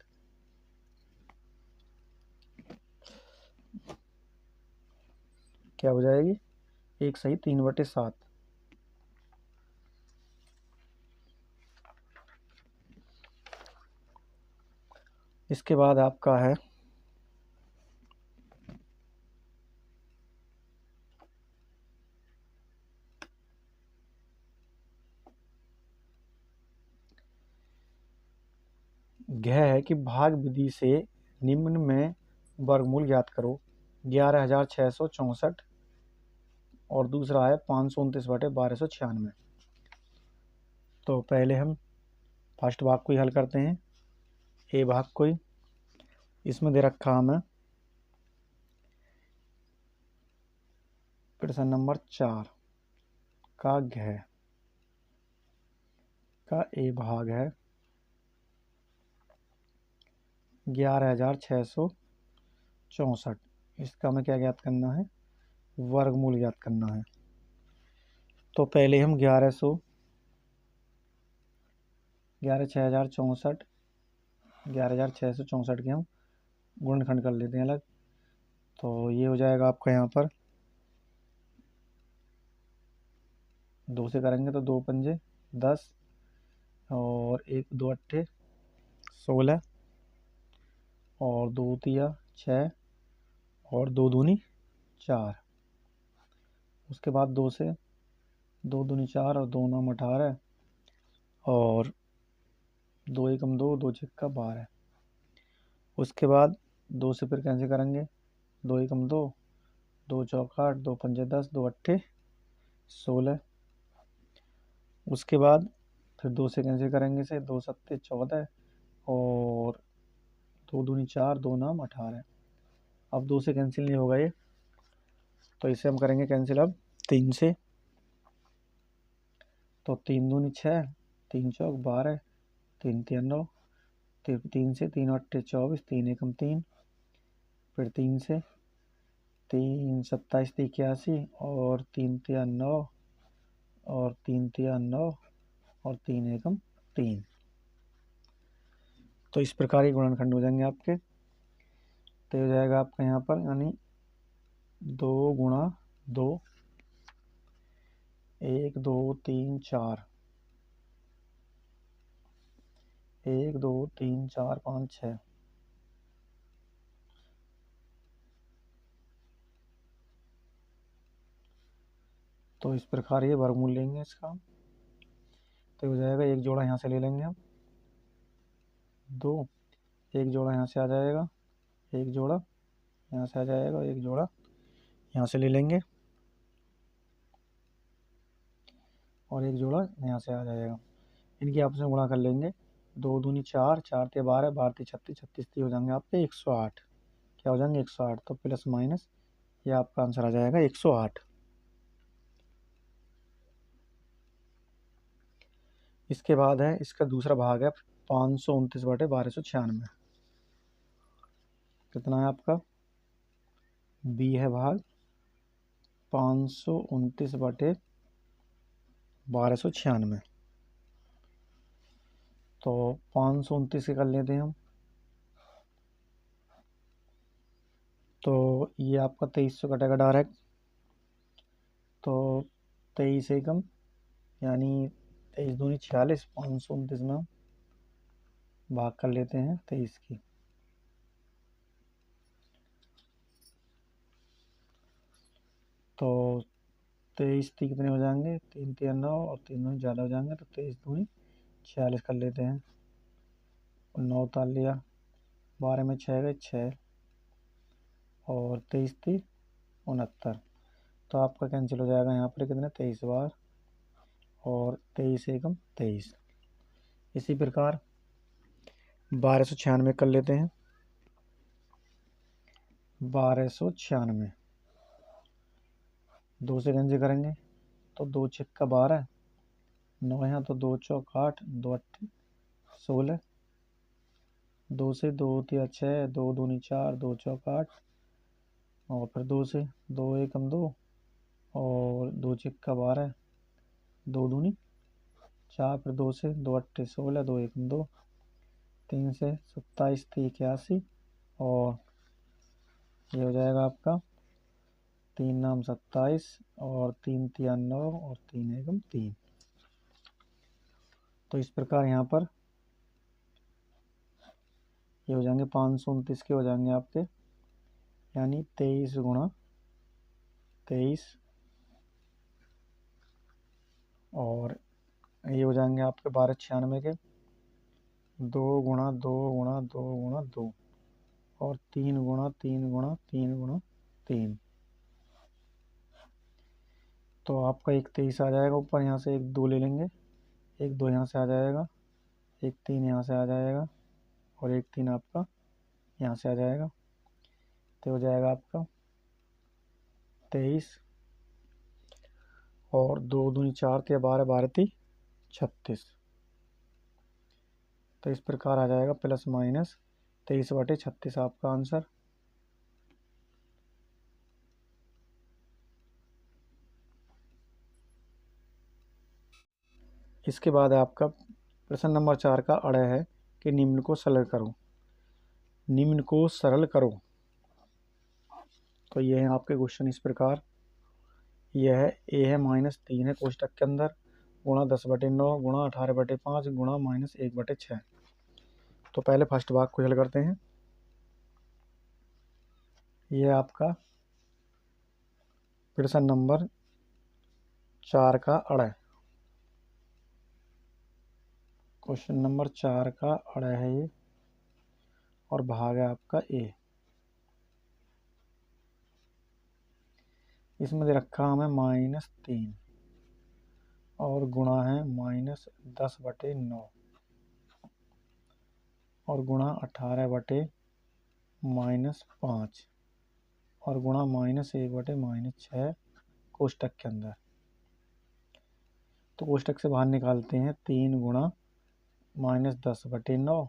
क्या हो जाएगी, 1 सही 3/7। इसके बाद आपका है यह है कि भाग विधि से निम्न में वर्गमूल ज्ञात करो। 11,664 और दूसरा है 529/1296। तो पहले हम फर्स्ट भाग को ही हल करते हैं, ए भाग को ही। इसमें दे रखा हमें प्रश्न नंबर 4 का घ का ए भाग है 11,664। इसका हमें क्या ज्ञात करना है, वर्गमूल ज्ञात करना है। तो पहले हम 11,664 के हम गुणनखंड कर लेते हैं अलग। तो ये हो जाएगा आपका यहाँ पर 2 से करेंगे तो 2 पंजे 10 और 1 2 अट्ठे 16 और 2 तिया 6 और 2 दूनी 4। उसके बाद 2 से 2 दूनी 4 और 2 9 18 और 2 एकम 2 2 छिक्का 12। उसके बाद 2 से फिर कैंसिल करेंगे, 2 एकम 2 2 चौक 8 2 पंजे 10 2 अट्ठे 16। उसके बाद फिर 2 से कैंसिल करेंगे से 2 सत्ते 14 और 2 दूनी 4 2 नाम 18। अब 2 से कैंसिल नहीं होगा ये, तो इसे हम करेंगे कैंसिल अब 3 से। तो 3 दूनी 6 3 चौक 12 3 तिया 9 3 से 3 अट्ठे 24 3 एकम 3, फिर 3 से 3 27 81 और 3 तिया 9 और 3 तिया 9 और 3 एकम 3। तो इस प्रकार ये गुणनखंड हो जाएंगे आपके। तो हो जाएगा आपका यहाँ पर यानी 2 गुणा 2 1 2 3 4 1 2 3 4 5 6। तो इस प्रकार ये वर्गमूल लेंगे इसका। तो हो जाएगा एक जोड़ा यहाँ से ले लेंगे हम 2, एक जोड़ा यहाँ से आ जाएगा, एक जोड़ा यहाँ से आ जाएगा, एक जोड़ा यहाँ से ले लेंगे और एक जोड़ा यहाँ से आ जाएगा। इनकी आपस में गुणा कर लेंगे, 2 दूनी 4 4 ते 12 12 ते 36 36 ते हो जाएंगे आपके 108। क्या हो जाएंगे 108, तो प्लस माइनस ये आपका आंसर आ जाएगा 108। इसके बाद है इसका दूसरा भाग है 529/1296। कितना है आपका? बी है भाग 529/1296। तो 529 के कर लेते हैं हम। तो ये आपका 2300 कटेगा डायरेक्ट। तो 23 एकम यानी 23 दूनी 46, 529 में हम भाग कर लेते हैं 23 की। तो 23 कितने हो जाएंगे? 3 3 9 और 3 दूनी ज़्यादा हो जाएंगे, तो 23 दूनी 46 कर लेते हैं। 9 उतार लिया, 12 में 6 गए 6 और 23 3 69। तो आपका कैंसिल हो जाएगा यहाँ पर कितने? 23 बार और 23 एकम 23। इसी प्रकार 1296 कर लेते हैं। 1296 2 से कैंसिल करेंगे तो 2 छक्का 12, 9 यहाँ तो 2 चौक 8, 2 8 16, 2 से 2 तिया 6, 2 दूनी 4, 2 चौक 8 और फिर 2 से 2 एकम 2 और 2 छक्का 12, 2 दूनी 4, फिर 2 से 2 8 16, 2 एकम 2, 3 से 27 81 और ये हो जाएगा आपका 3 नाम 27 और 3 तिया 9 और 3 एकम 3। तो इस प्रकार यहाँ पर ये हो जाएंगे 529 के हो जाएंगे आपके, यानी 23 गुणा 23 और ये हो जाएंगे आपके 1296 के 2 गुणा 2 गुणा 2 गुणा 2 और 3 गुणा 3 गुणा 3 गुणा 3। तो आपका एक 23 आ जाएगा ऊपर, यहाँ से एक 2 ले लेंगे, एक 2 यहाँ से आ जाएगा, एक 3 यहाँ से आ जाएगा और एक 3 आपका यहाँ से आ जाएगा। तो हो जाएगा आपका 23 और 2 दूनी 4 थे 12, 12 ती 36। तो इस प्रकार आ जाएगा प्लस माइनस 23/36 आपका आंसर। इसके बाद आपका प्रश्न नंबर 4 का अड़य है कि निम्न को सरल करो। निम्न को सरल करो। तो ये है आपके क्वेश्चन इस प्रकार। यह है ए है -3 है कोष्टक के अंदर गुणा 10/9 गुणा 18/5 गुणा -1/6। तो पहले फर्स्ट भाग को हल करते हैं। ये आपका प्रश्न नंबर 4 का अड़य, क्वेश्चन नंबर 4 का अड़य है ये और भाग है आपका ए। इसमें दे रखा हमें -3 और गुणा है -10/9 और गुणा 18/-5 और गुणा -1/-6 कोष्टक के अंदर। तो कोष्टक से बाहर निकालते हैं 3 गुणा -10/9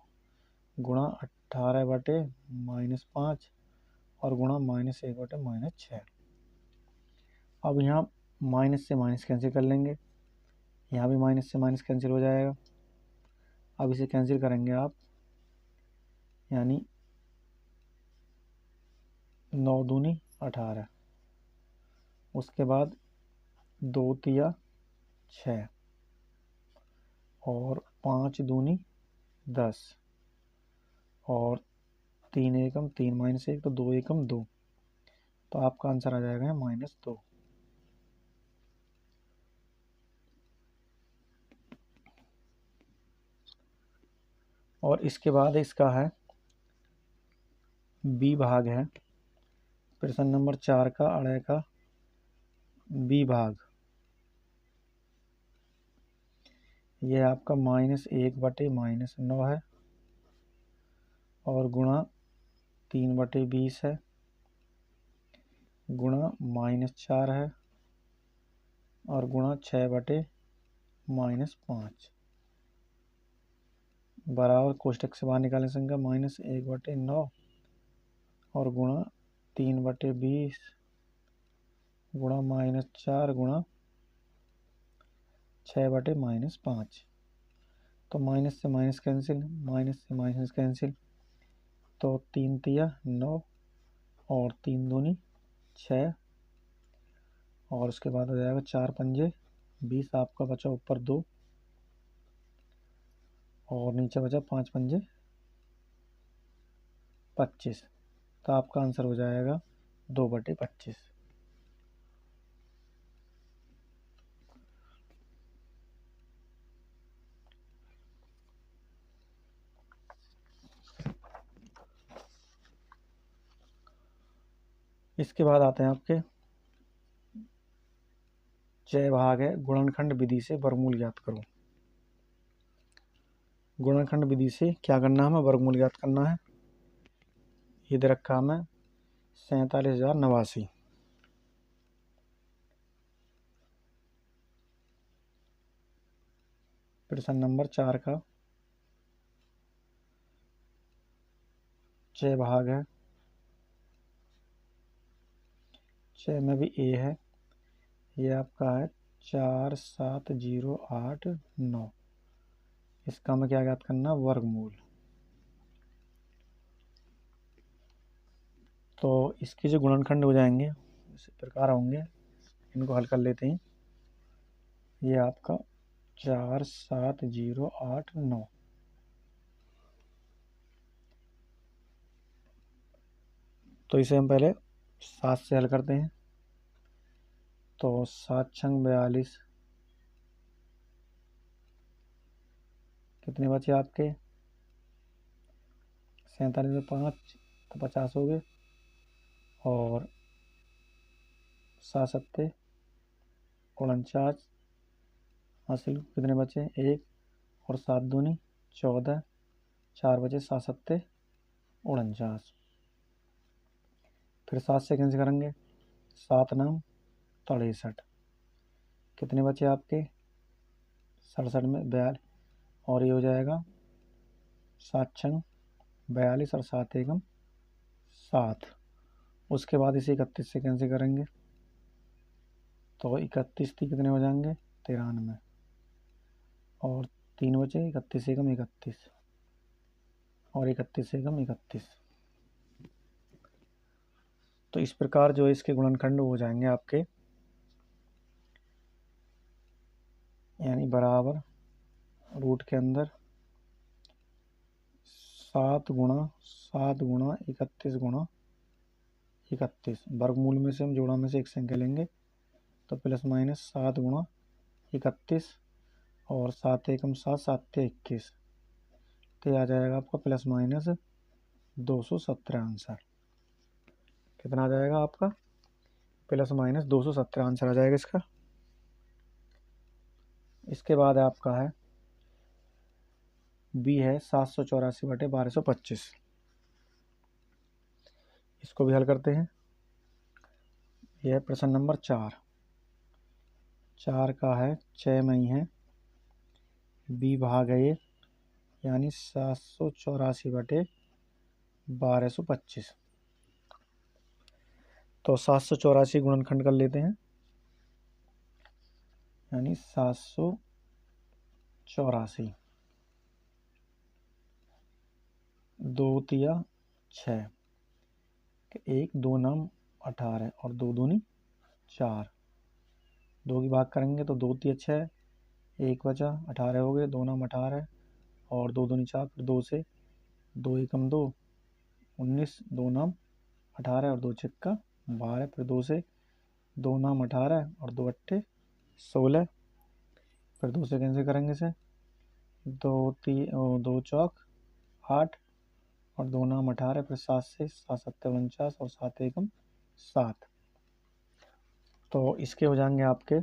गुणा 18/-5 और गुणा -1/-6। अब यहाँ माइनस से माइनस कैंसिल कर लेंगे, यहाँ भी माइनस से माइनस कैंसिल हो जाएगा। अब इसे कैंसिल करेंगे आप, यानी 9 दूनी 18, उसके बाद 2 तिया 6 और 5 दूनी 10 और 3 एकम 3 -1 तो 2 एकम 2। तो आपका आंसर आ जाएगा -2। और इसके बाद इसका है बी भाग है प्रश्न नंबर 4 का अड़य का बी भाग। ये आपका -1/-9 है और गुणा 3/20 है गुणा -4 है और गुणा 6/-5। बराबर कोष्टक से बाहर निकालें संख्या -1/9 और गुणा 3/20 गुणा -4 गुणा 6/-5। तो माइनस से माइनस कैंसिल, माइनस से माइनस कैंसिल, तो 3 तिया 9 और 3 दूनी 6 और उसके बाद हो जाएगा 4 पंजे 20। आपका बचा ऊपर 2 और नीचे बचा 5 पंजे 25। तो आपका आंसर हो जाएगा 2/25। इसके बाद आते हैं आपके जय भाग है गुणनखंड विधि से वर्गमूल ज्ञात करो। गुणनखंड विधि से क्या करना है, हमें वर्गमूल ज्ञात करना है। ये दे रखा हमें 47,089। प्रश्न नंबर 4 का जय भाग है, जय में भी ए है, ये आपका है 47089। इसका हमें क्या ज्ञात करना, वर्गमूल। तो इसके जो गुणनखंड हो जाएंगे इस प्रकार होंगे, इनको हल कर लेते हैं। ये आपका 47089। तो इसे हम पहले 7 से हल करते हैं। तो 7 छंग 42, कितने बचे आपके 47 में 5 तो 50 हो गए और 7 सत्ते 49 हासिल, कितने बचे 1 और 7 दूनी 14, 4 बचे 7 सत्ते 49। फिर 7 से कैंसिल करेंगे, 7 नाम 63, कितने बचे आपके 67 में 42 और ये हो जाएगा 7 छंग 42 और 7 एकम 7। उसके बाद इसे 31 से कैंसिल करेंगे तो 31 थी, कितने हो जाएंगे 93 और 3 बचे 31 एकम 31 और 31 एकम 31। तो इस प्रकार जो इसके गुणनखंड हो जाएंगे आपके, यानी बराबर रूट के अंदर 7 गुणा 7 गुणा 31 गुणा 31। वर्गमूल में से हम जोड़ा में से एक संख्या लेंगे तो प्लस माइनस 7 गुणा 31 और 7 एकम 7 7 21। तो आ जाएगा आपका प्लस माइनस 217 आंसर। कितना आ जाएगा आपका प्लस माइनस 217 आंसर आ जाएगा इसका। इसके बाद आपका है बी है 784/1225। इसको भी हल करते हैं। यह प्रश्न नंबर 4 का है 6 में ही है, बी भाग है ये, यानी 784/1225। तो 784 गुणनखंड कर लेते हैं, यानी 784 2 तिया 6, 1 2 नाम 18 और 2 दूनी 4। 2 की भाग करेंगे तो 2 तिया 6, 1 बचा 18 हो गए, 2 नाम 18 और 2 दूनी 4, फिर 2 से 2 एकम 2 19, 2 नाम 18 और 2 छिक्का 12, फिर 2 से 2 नाम 18 और 2 अट्ठे 16, फिर 2 से कैंसिल करेंगे से 2 चौक 8 और 2 नाम 18, फिर 7 से 7 सत्ते 49 और 7 एकम 7। तो इसके हो जाएंगे आपके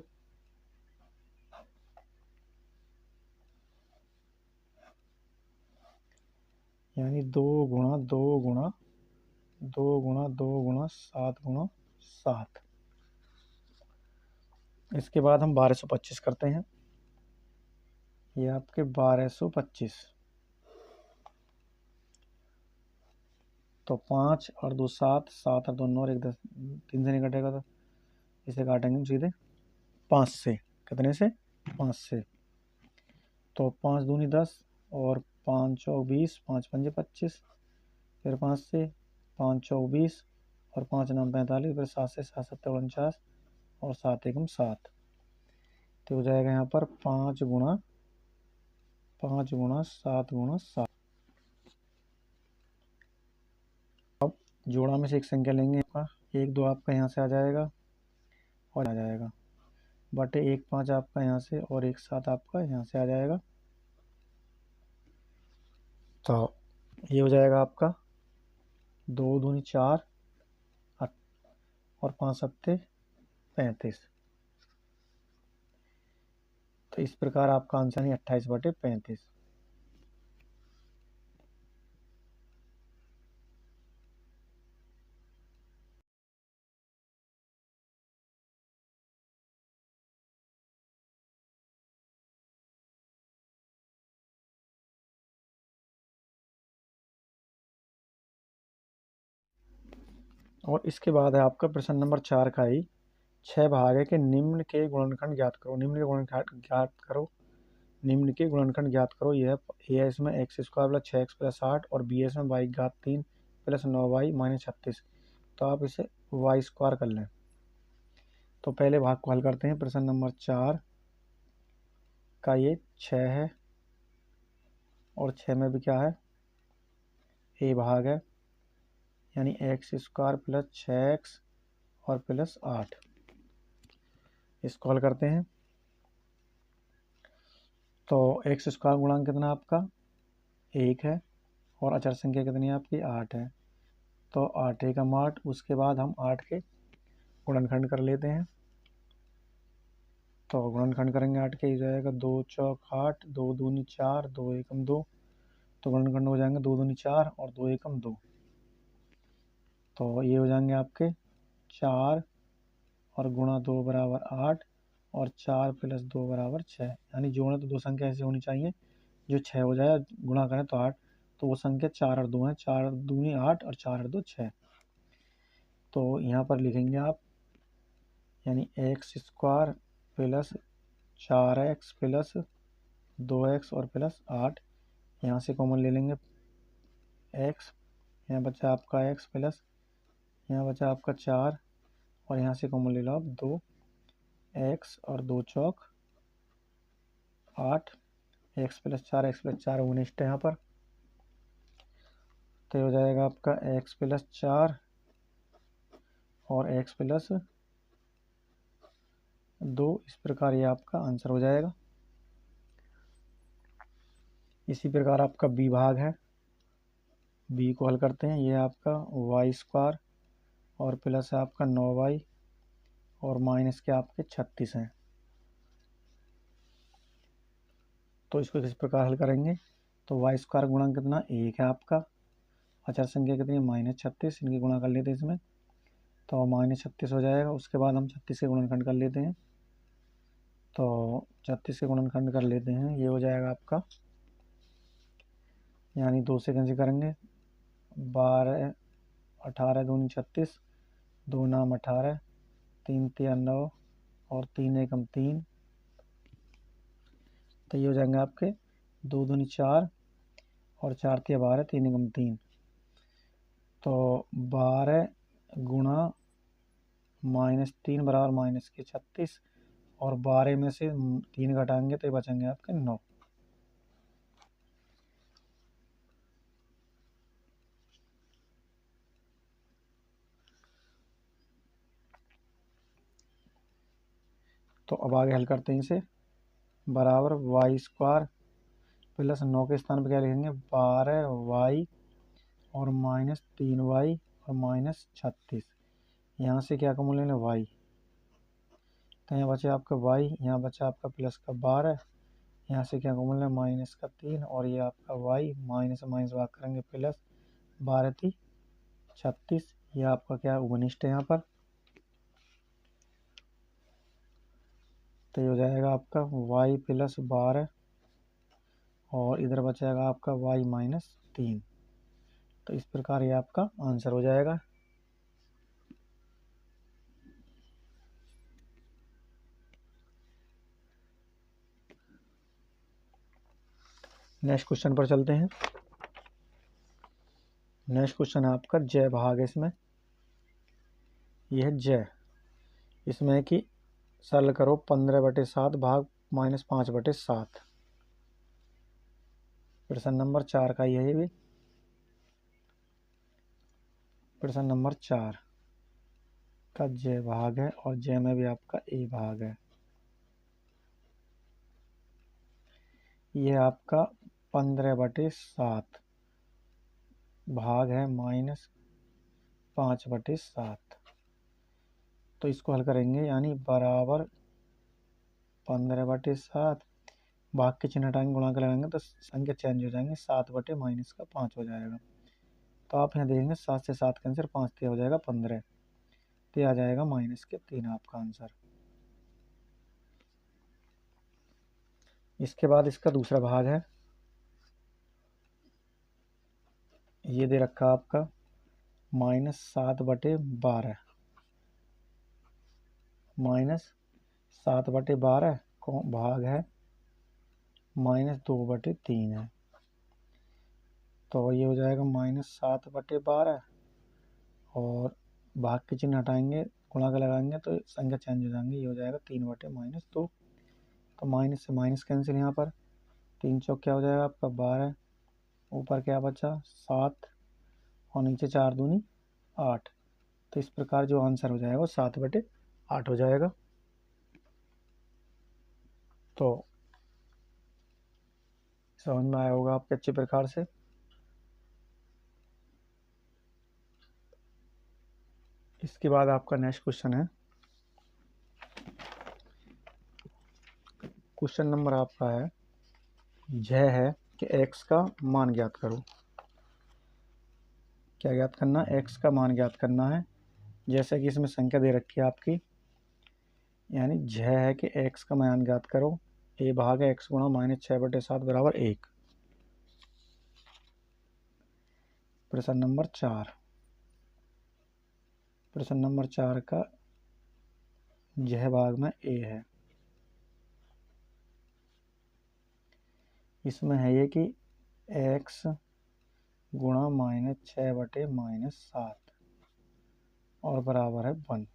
यानी 2 गुणा 2 गुणा 2 गुणा 2 गुणा 7 गुणा 7। इसके बाद हम 1225 करते हैं। ये आपके 1225 तो 5 और 2 7, 7 और 2 9 और 1 10, 3 से नहीं कटेगा तो इसे काटेंगे हम सीधे 5 से। कितने से? 5 से। तो 5 दूनी 10 और 5 चौक 20, 5 पंजे 25, फिर 5 से 5 चौक 20 और 5 9 45, फिर 7 से 7 7 49 और 7 एकम 7। तो हो जाएगा यहाँ पर 5 गुणा 7 गुणा 7। अब जोड़ा में से एक संख्या लेंगे आपका 1 2 आपका यहाँ से आ जाएगा और आ जाएगा, बटे 1 5 आपका यहाँ से और 1 7 आपका यहाँ से आ जाएगा। तो ये हो जाएगा आपका 2 दूनी 4 और 5 सत्ते 35। तो इस प्रकार आपका आंसर है 28/35। और इसके बाद है आपका प्रश्न नंबर 4 का ही 6 भाग है कि निम्न के गुणनखंड ज्ञात करो। निम्न के गुणनखंड ज्ञात करो, निम्न के गुणनखंड ज्ञात करो। यह ए है इसमें x square plus 6x plus 8 और बी है इसमें y घात 3 प्लस 9y माइनस 36। तो आप इसे y स्क्वायर कर लें। तो पहले भाग को हल करते हैं। प्रश्न नंबर 4 का ये 6 है और 6 में भी क्या है, ए भाग है, यानी एक्स स्क्वायर प्लस 6x और प्लस 8। इसको हल करते हैं। तो एक्स स्क्वायर गुणांक कितना आपका 1 है और अचर संख्या कितनी है आपकी 8 है। तो 8 एकम 8, उसके बाद हम 8 के गुणनखंड कर लेते हैं। तो गुणनखंड करेंगे 8 के, हो जाएगा 2 चौक 8, 2 दूनी 4, 2 एकम 2। तो गुणनखंड हो जाएंगे 2 दूनी 4 और 2 एकम 2। तो ये हो जाएंगे आपके 4 और गुणा 2 बराबर 8 और 4 प्लस 2 बराबर 6। यानी जोड़ें तो दो संख्या ऐसी होनी चाहिए जो 6 हो जाए, गुणा करें तो 8। तो वो संख्या 4 और 2 है, 4 दूनी 8 और 4 और 2 6। तो यहाँ पर लिखेंगे आप, यानी x square plus 4x plus 2x और प्लस 8। यहाँ से कॉमन ले लेंगे x, यहाँ बचा आपका x प्लस, यहाँ बचा आपका 4 और यहाँ से कॉमन ले लो आप 2x और 2 चौक 8, x प्लस 4 19 है यहाँ पर। तो हो जाएगा आपका x प्लस 4 और x प्लस 2। इस प्रकार ये आपका आंसर हो जाएगा। इसी प्रकार आपका बी भाग है, बी को हल करते हैं। ये आपका वाई स्क्वायर और प्लस है आपका 9y और माइनस के आपके 36 हैं। तो इसको किस प्रकार हल करेंगे, तो वाई स्क्वायर गुणांक कितना 1 है आपका, अचर संख्या कितनी -36, इनकी गुणा कर लेते हैं इसमें। तो -36 हो जाएगा। उसके बाद हम 36 के गुणनखंड कर लेते हैं। तो 36 के गुणनखंड कर लेते हैं, ये हो जाएगा आपका, यानी 2 से कैंसिल करेंगे 12 18 दूनी 36, 2 नाम 18, 3 तिया 9 और 3 एकम 3। तो ये हो जाएंगे आपके 2 दूनी 4 और 4 तिया 12, 3 एकम 3। तो 12 गुणा -3 बराबर माइनस के 36 और 12 में से 3 घटाएंगे तो ये बचेंगे आपके 9। तो अब आगे हल करते हैं इसे। बराबर वाई स्क्वायर प्लस 9 के स्थान पर क्या लिखेंगे 12y और -3y और -36। यहाँ से क्या कॉमन लेना y, तो यहाँ बचा आपका y, यहाँ बचा आपका प्लस का 12, यहाँ से क्या कॉमन लेना माइनस का 3 और ये आपका y, माइनस माइनस भाग करेंगे प्लस 12 थी 36। ये आपका क्या 19 है यहाँ पर। तो ये हो जाएगा आपका y प्लस 12 और इधर बचाएगा आपका y -3। तो इस प्रकार ये आपका आंसर हो जाएगा। नेक्स्ट क्वेश्चन पर चलते हैं। नेक्स्ट क्वेश्चन है आपका जय भाग है इसमें, यह है जय। इसमें है कि सरल करो 15/7 भाग -5/7। प्रश्न नंबर 4 का ये भी प्रश्न नंबर 4 का जय भाग है और जय में भी आपका ए भाग है। यह आपका 15/7 भाग है -5/7। तो इसको हल करेंगे, यानी बराबर 15/7 भाग के चिन्ह हटाएंगे, गुणा लगाएंगे तो संख्या चेंज हो जाएंगे, 7/-5 हो जाएगा। तो आप यहाँ देखेंगे 7 से 7 कैंसिल, 5 3 हो जाएगा 15, तो आ जाएगा -3 आपका आंसर। इसके बाद इसका दूसरा भाग है, ये दे रखा आपका -7/12 -7/12 भाग है -2/3 है। तो ये हो जाएगा -7/12 और भाग के चिन्ह हटाएंगे, गुणा का लगाएंगे तो संख्या चेंज हो जाएंगी, ये हो जाएगा 3/-2। तो माइनस से माइनस कैंसिल, यहाँ पर 3 चौक क्या हो जाएगा आपका 12, ऊपर क्या बचा 7 और नीचे 4 दूनी 8। तो इस प्रकार जो आंसर हो जाएगा वो 7/8 हो जाएगा। तो समझ में आया होगा आपके अच्छे प्रकार से। इसके बाद आपका नेक्स्ट क्वेश्चन है, क्वेश्चन नंबर आपका है यह है कि x का मान ज्ञात करो। क्या ज्ञात करना, x का मान ज्ञात करना है। जैसे कि इसमें संख्या दे रखी है आपकी, यानी यह है कि x का मान ज्ञात करो, a भाग है x गुणा -6/7 बराबर 1। प्रश्न नंबर 4, प्रश्न नंबर 4 का यह भाग में a है। इसमें है ये कि x गुणा -6/-7 और बराबर है 1।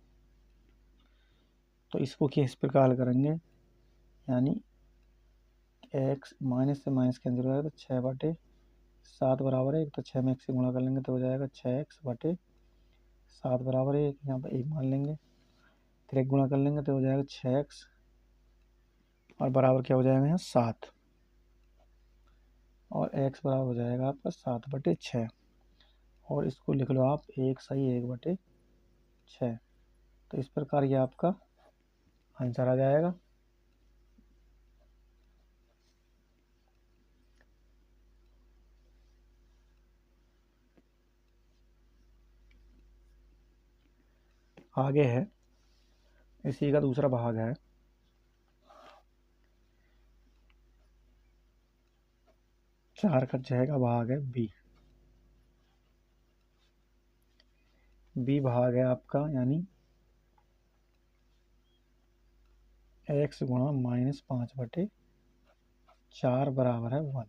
तो इसको किस प्रकार करेंगे, यानी x माइनस से माइनस कैंसिल हो जाएगा, तो 6/7 बराबर है 1। तो 6 में 1 से गुणा कर लेंगे तो हो जाएगा 6x/7 बराबर है 1। यहाँ पर 1 मान लेंगे, फिर 1 गुणा कर लेंगे तो हो जाएगा 6x और बराबर क्या हो जाएगा यहाँ 7, और x बराबर हो जाएगा आपका 7/6। और इसको लिख लो आप 1 सही 1/6। तो इस प्रकार ये आपका आंसर आ जाएगा। आगे है, इसी का दूसरा भाग है, चार का 6 का भाग है b। b भाग है आपका, यानी x गुणा -5/4 बराबर है 1।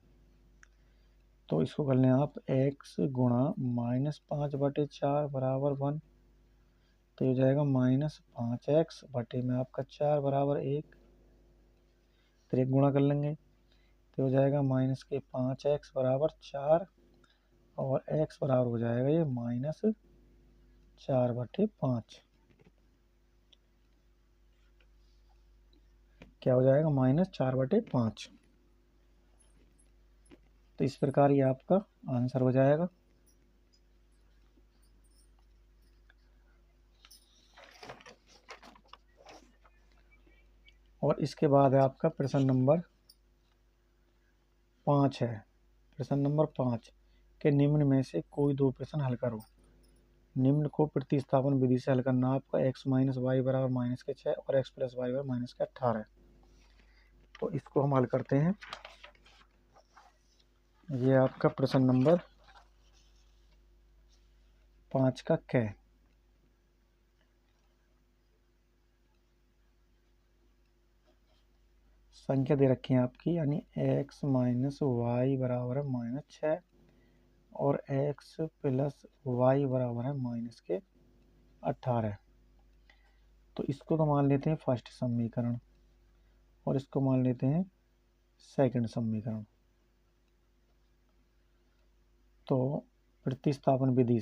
तो इसको कर लें आप x गुणा -5/4 बराबर 1। तो ये हो जाएगा -5x बटे में आपका 4 बराबर 1। फिर 1 गुणा कर लेंगे तो हो जाएगा -5x बराबर 4 और x बराबर हो जाएगा ये -4/5। क्या हो जाएगा -4/5। तो इस प्रकार ये आपका आंसर हो जाएगा। और इसके बाद है आपका प्रश्न नंबर 5 है। प्रश्न नंबर 5 के निम्न में से कोई दो प्रश्न हल करो। निम्न को प्रतिस्थापन विधि से हल करना आपका x - y बराबर -6 और x + y बराबर -18। तो इसको हम हल करते हैं। ये आपका प्रश्न नंबर 5 का कै, संख्या दे रखी है आपकी, यानी x माइनस वाई बराबर है -6 और x प्लस वाई बराबर है -18। तो इसको तो मान लेते हैं फर्स्ट समीकरण और इसको मान लेते हैं सेकंड समीकरण। तो प्रतिस्थापन विधि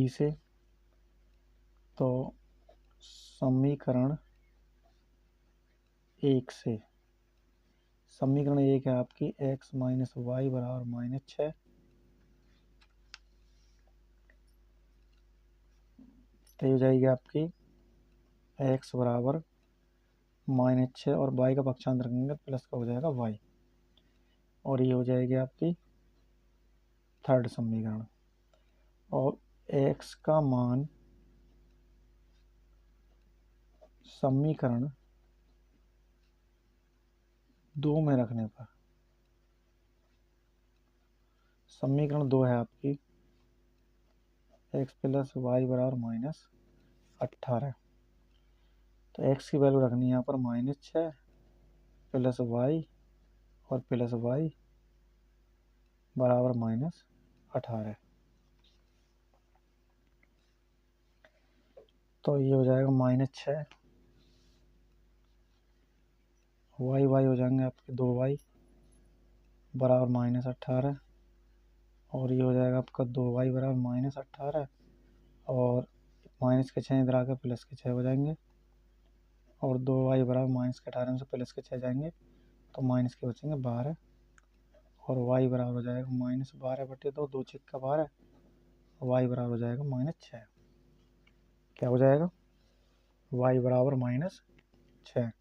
से तो समीकरण 1 से, समीकरण 1 है आपकी x माइनस वाई बराबर -6, तो हो जाएगी आपकी x बराबर -6 और y का पक्षांतर रखेंगे प्लस का हो जाएगा y, और ये हो जाएगी आपकी थर्ड समीकरण। और x का मान समीकरण 2 में रखने पर, समीकरण 2 है आपकी x प्लस वाई बराबर -18, तो x की वैल्यू रखनी है यहाँ पर -6 प्लस वाई और प्लस वाई बराबर -18। तो ये हो जाएगा -6, वाई हो जाएंगे आपके 2y बराबर -18, और ये हो जाएगा आपका 2y बराबर -18, और माइनस के 6 इधर आकर प्लस के 6 हो जाएंगे, और 2y बराबर -18 में से प्लस के 6 जाएंगे तो माइनस के बचेंगे 12, और y बराबर हो जाएगा -12/2, 2 छिक्का 12, y बराबर हो जाएगा -6। क्या हो जाएगा? y बराबर -6,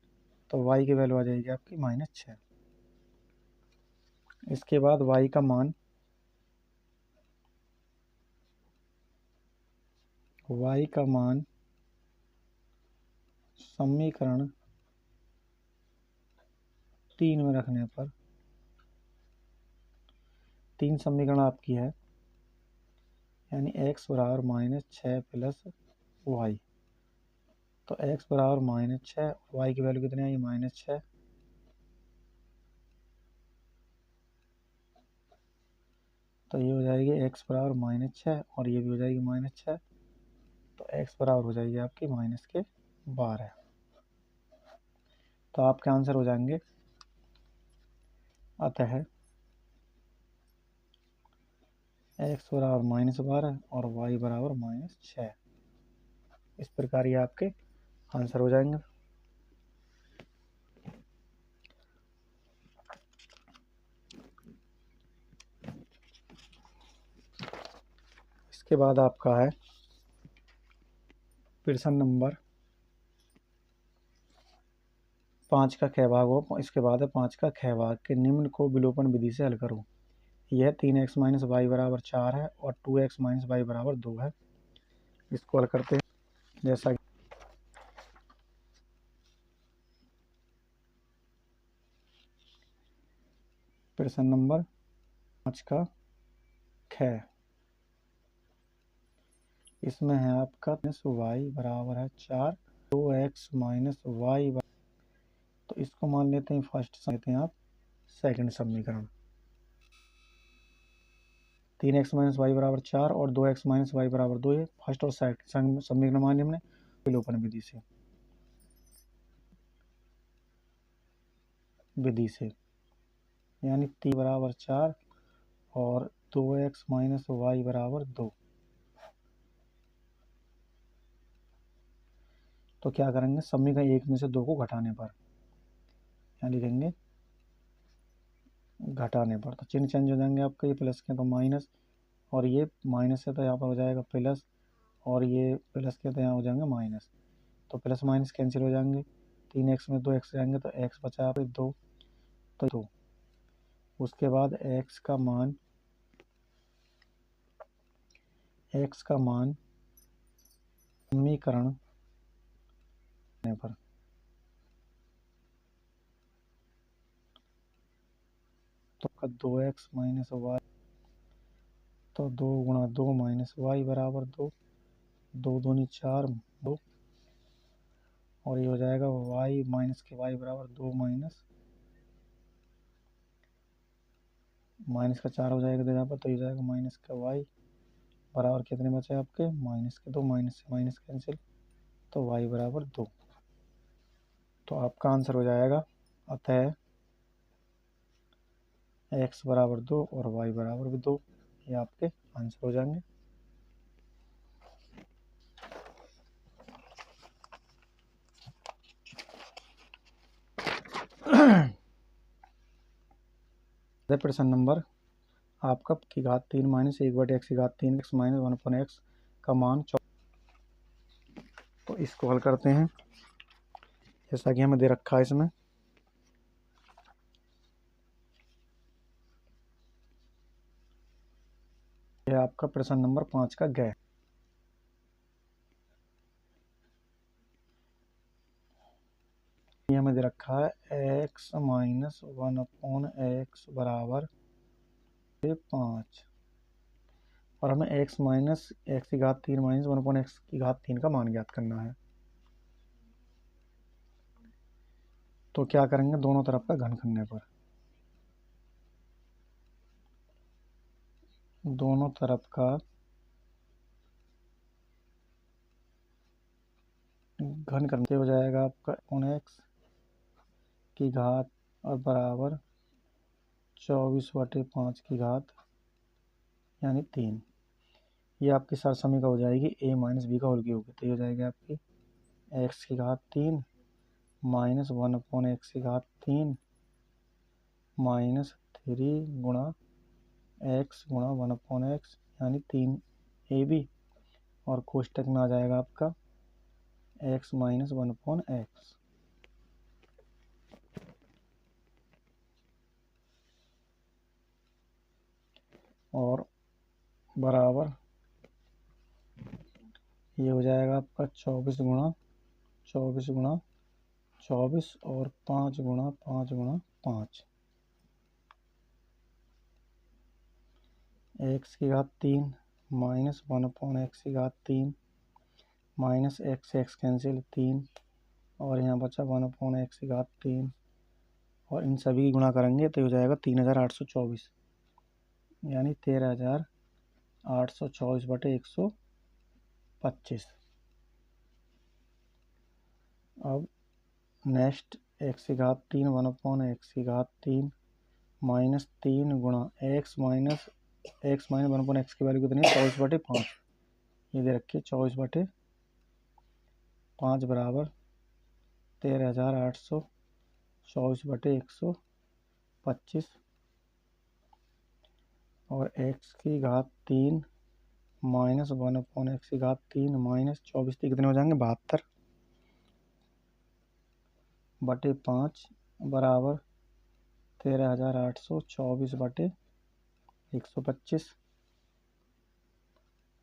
तो y की वैल्यू आ जाएगी आपकी -6। इसके बाद y का मान समीकरण 3 में रखने पर, 3 समीकरण आपकी है, यानी x बराबर -6 प्लस वाई, तो x बराबर -6, y की वैल्यू कितनी आई -6, तो ये हो जाएगी x बराबर -6 और ये भी हो जाएगी -6, तो x बराबर हो जाएगी आपकी -12। तो आपके आंसर हो जाएंगे अतः x बराबर -12 और y बराबर -6। इस प्रकार ये आपके आंसर हो जाएंगे। इसके बाद आपका है प्रश्न नंबर 5 का ख भाग हो, इसके बाद है 5 का ख भाग के निम्न को विलोपन विधि से हल करो। यह 3x माइनस वाई बराबर 4 है और 2x माइनस वाई बराबर 2 है। इसको हल करते हैं। जैसा प्रश्न नंबर 5 का ख, इसमें है आपका वाई बराबर है 4, 2x माइनस वाई, तो इसको मान लेते हैं फर्स्ट, लेते हैं आप सेकंड समीकरण। 3x माइनस वाई बराबर 4 और 2x माइनस वाई बराबर 2 है फर्स्ट और सेकंड समीकरण मान हमने विलोपन विधि से, यानी 3 बराबर 4 और 2x माइनस वाई बराबर 2। तो क्या करेंगे, समीकरण 1 में से 2 को घटाने पर, यहाँ लिखेंगे घटाने पर, तो चिन्ह चेंज हो जाएंगे आपके, ये प्लस के तो माइनस, और ये माइनस है तो यहाँ पर हो जाएगा प्लस, और ये प्लस के तो यहाँ हो जाएंगे माइनस, तो प्लस माइनस कैंसिल हो जाएंगे, 3x में 2x जाएंगे तो x बचा 2, तो 2। उसके बाद x का मान समीकरण पर, तो आपका 2x माइनस वाई, तो 2 गुणा 2 माइनस वाई बराबर 2, 2 दूनी 4, 2, और ये हो जाएगा y माइनस के y बराबर 2 माइनस का 4 हो जाएगा यहाँ पर, तो ये हो जाएगा माइनस का y बराबर कितने बचे आपके, माइनस के 2, माइनस से माइनस कैंसिल, तो y बराबर 2। तो आपका आंसर हो जाएगा अतः x बराबर 2 और y बराबर भी 2, ये आपके आंसर हो जाएंगे। प्रश्न नंबर आपका की घात 3 माइनस 1/x की घात 3 x माइनस 1/x का मान, तो इसको हल करते हैं जैसा कि हमें दे रखा है इसमें। यह आपका प्रश्न नंबर 5 का गै। ये हमें दे रखा है x माइनस 1/x बराबर 5, और हमें x माइनस x की घात 3 माइनस 1/x की घात 3 का मान ज्ञात करना है। तो क्या करेंगे, दोनों तरफ का घन करने पर, दोनों तरफ का घन करने से हो जाएगा आपका x की घात और बराबर 24/5 की घात यानी 3। ये आपकी सरसमीका हो जाएगी a माइनस बी का होल क्यूब, तो ये हो जाएगी आपकी x की घात 3 माइनस 1/x की घात 3 माइनस 3 गुणा x गुणा 1/x यानी 3ab, और कोष्टक में आ जाएगा आपका x माइनस 1/x, और बराबर ये हो जाएगा आपका 24 गुणा 24 गुणा 24 और 5 गुणा 5 गुणा 5, x की घात 3 माइनस 1/x की घात 3 माइनस x कैंसिल 3, और यहाँ बचा 1/x की घात 3, और इन सभी की गुणा करेंगे तो हो जाएगा 3824, यानी 13824/125। अब नेक्स्ट x की घात 3 1/x की घात 3 माइनस 3 गुणा x माइनस 1/x की वैल्यू कितनी है, 24/5, ये दे रखिए 24/5 बराबर 13824/125, और x की घात 3 माइनस 1/x की घात 3 माइनस 24 कितने हो जाएंगे, 72/5 बराबर 13824/125,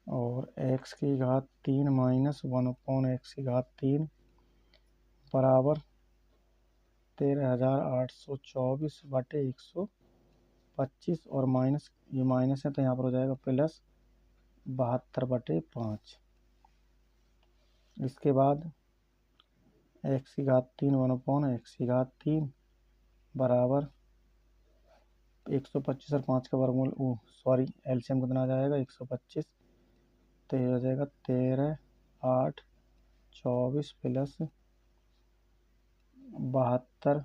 और x की घात 3 माइनस 1/x की घात 3 बराबर 13824/125, और माइनस ये माइनस है तो यहाँ पर हो जाएगा प्लस 72/5। इसके बाद x की घात 3 1/x की घात 3 बराबर 125 और 5 का वर्गमूल एलसीएम कितना आ जाएगा 125, तो ये हो जाएगा 13 8 24 प्लस 72,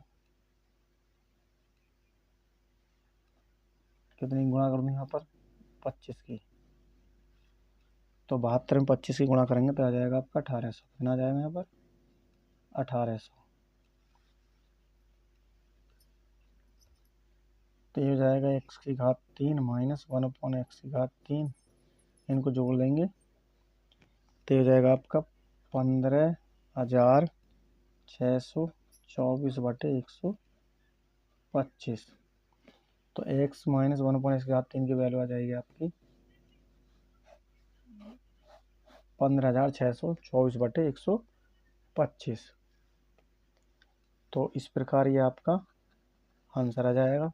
कितनी गुणा कर दूँ यहाँ पर 25 की, तो 72 में 25 की गुणा करेंगे तो आ जाएगा आपका 1800, कितना आ जाएगा यहाँ पर 1800, तो ये हो जाएगा x की घात 3 माइनस 1/x की घात 3, इनको जोड़ लेंगे तो ये हो जाएगा आपका 15,624/125, तो x माइनस 1/x की घात 3 की वैल्यू आ जाएगी आपकी 15,624/125, तो इस प्रकार ये आपका आंसर आ जाएगा।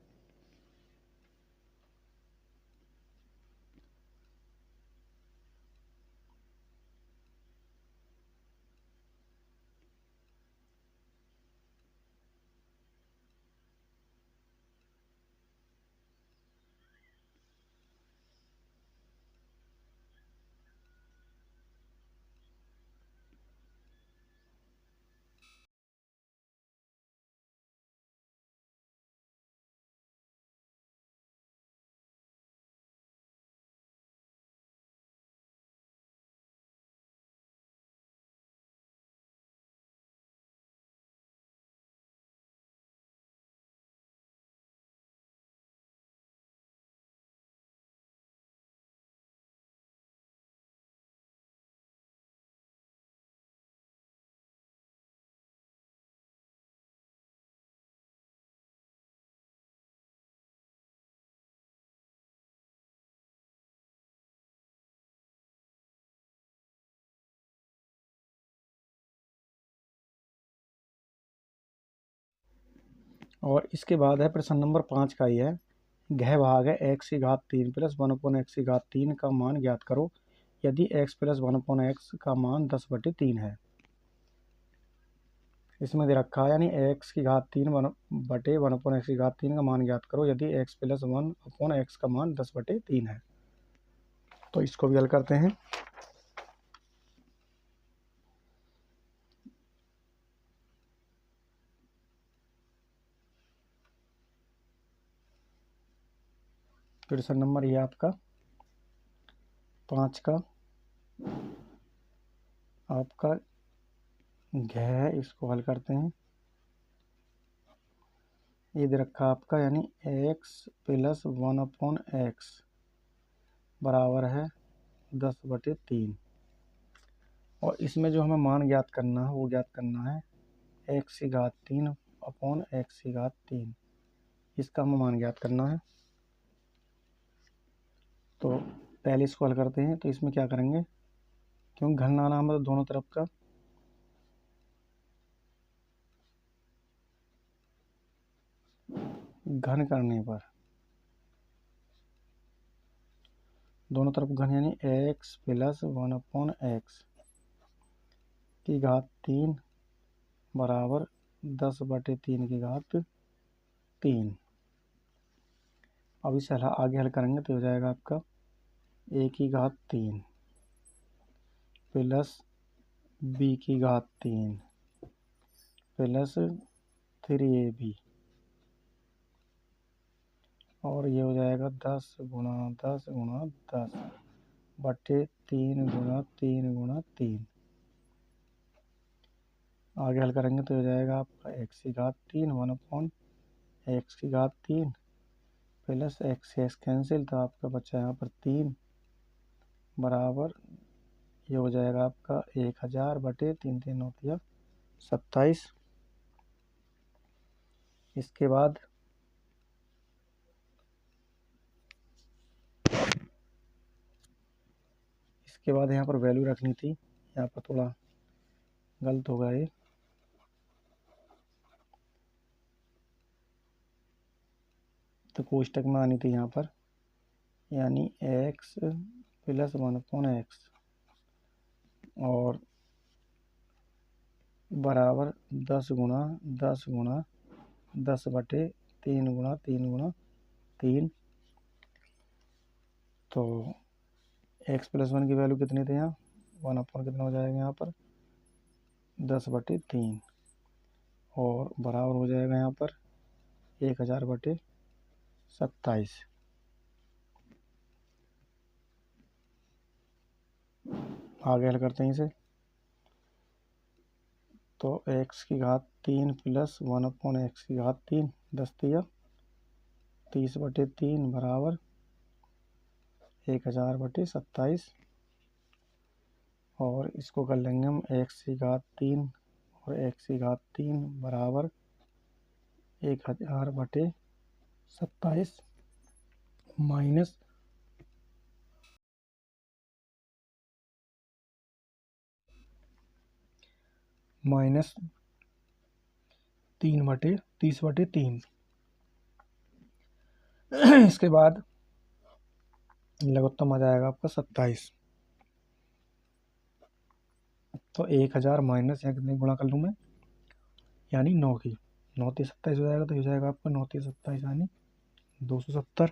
और इसके बाद है प्रश्न नंबर 5 का ही है, घ भाग है x की घात 3 प्लस 1/x की घात 3 का मान ज्ञात करो यदि x प्लस 1/x का मान 10/3 है। इसमें दे रखा है यानी x की घात 3 1/1/x की घात 3 का मान ज्ञात करो यदि x प्लस 1/x का मान 10/3 है। तो इसको भी हल करते हैं। प्रश्न नंबर ये आपका 5 का आपका घ है, इसको हल करते हैं। ये दे रखा आपका यानी x प्लस 1/x बराबर है 10/3 और इसमें जो हमें मान ज्ञात करना है वो ज्ञात करना है x की घात 3/x की घात 3, इसका हमें मान ज्ञात करना है। तो पहले इसको हल करते हैं। तो इसमें क्या करेंगे, क्योंकि घन लाना हमें तो दोनों तरफ का, घन करने पर दोनों तरफ घन यानी x प्लस 1/x की घात 3 बराबर 10/3 की घात 3। अब इसे आगे हल करेंगे तो हो जाएगा आपका a की घात 3 प्लस b की घात 3 प्लस 3ab और ये हो जाएगा 10 गुणा 10 गुणा 10/3 गुणा 3 गुणा 3। आगे हल करेंगे तो हो जाएगा आपका x की घात 3 1/x की घात 3 प्लस x कैंसिल, तो आपका बचा यहाँ पर 3 बराबर ये हो जाएगा आपका 1000/3 3 होती है 27। इसके बाद यहाँ पर वैल्यू रखनी थी, यहाँ पर थोड़ा गलत हो गया ये। तो कोष्टक में आनी थी यहाँ पर यानी x प्लस 1/x और बराबर 10 गुणा 10 गुणा 10/3 गुणा 3 गुणा 3। तो x प्लस 1 की वैल्यू कितनी थी यहाँ 1/, कितना हो जाएगा यहाँ पर 10/3 और बराबर हो जाएगा यहाँ पर 1000/27। आगे हल करते हैं इसे। तो x की घात 3 प्लस 1/x की घात 3 10 दिया 30/3 बराबर 1000/27 और इसको कर लेंगे हम x की घात 3 और x की घात 3 बराबर 1000/27 माइनस माइनस 3/30/3। इसके बाद लघुत्तम आ जाएगा आपका 27। तो 1000 माइनस यहाँ कितने गुणा कर लूँ मैं यानी 9 की 9 × 27 हो जाएगा। तो हो जाएगा आपका 9 × 27 यानी 270।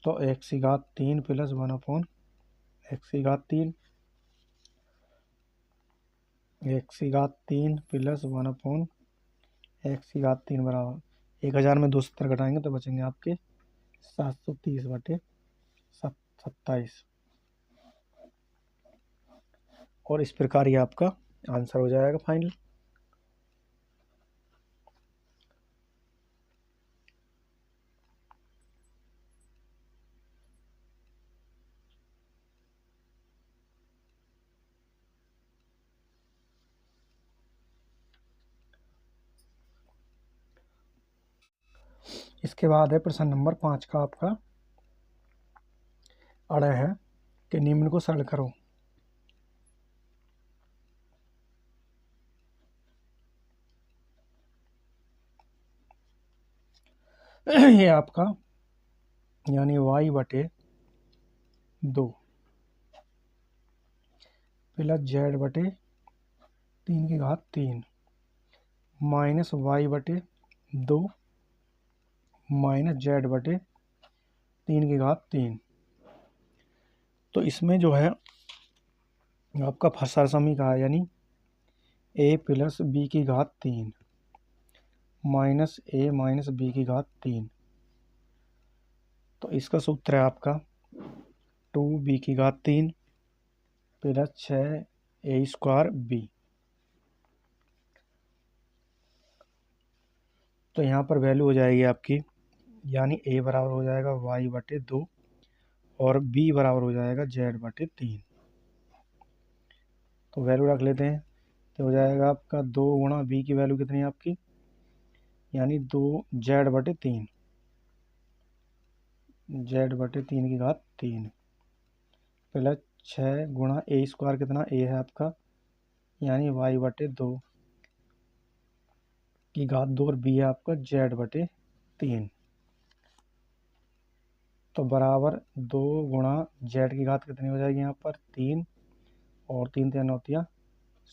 तो x की घात 3 प्लस 1/x की घात 3 x की घात 3 प्लस 1/x की घात 3 बराबर 1000 में 270 घटाएंगे तो बचेंगे आपके 730/27 और इस प्रकार ये आपका आंसर हो जाएगा फाइनल। इसके बाद है प्रश्न नंबर 5 का आपका अड़ा है कि निम्न को सरल करो। ये आपका यानी y बटे 2 प्लस z बटे 3 की घात 3 माइनस y बटे 2 माइनस z बटे 3 की घात 3। तो इसमें जो है आपका फर्स्ट समीकरण है यानी a प्लस बी की घात 3 माइनस a माइनस बी की घात 3। तो इसका सूत्र है आपका 2b की घात 3 प्लस 6a स्क्वायर b। तो यहाँ पर वैल्यू हो जाएगी आपकी यानी a बराबर हो जाएगा y बटे 2 और b बराबर हो जाएगा z बटे 3। तो वैल्यू रख लेते हैं। तो हो जाएगा आपका 2 गुणा b की वैल्यू कितनी है आपकी यानी 2 z बटे 3 z बटे 3 की घात 3 प्लस 6 गुणा a स्क्वायर कितना a है आपका यानी y बटे 2 की घात 2 और b है आपका z बटे 3। तो बराबर 2 गुणा z की घात कितनी हो जाएगी यहाँ पर 3 और 3 3 होतिया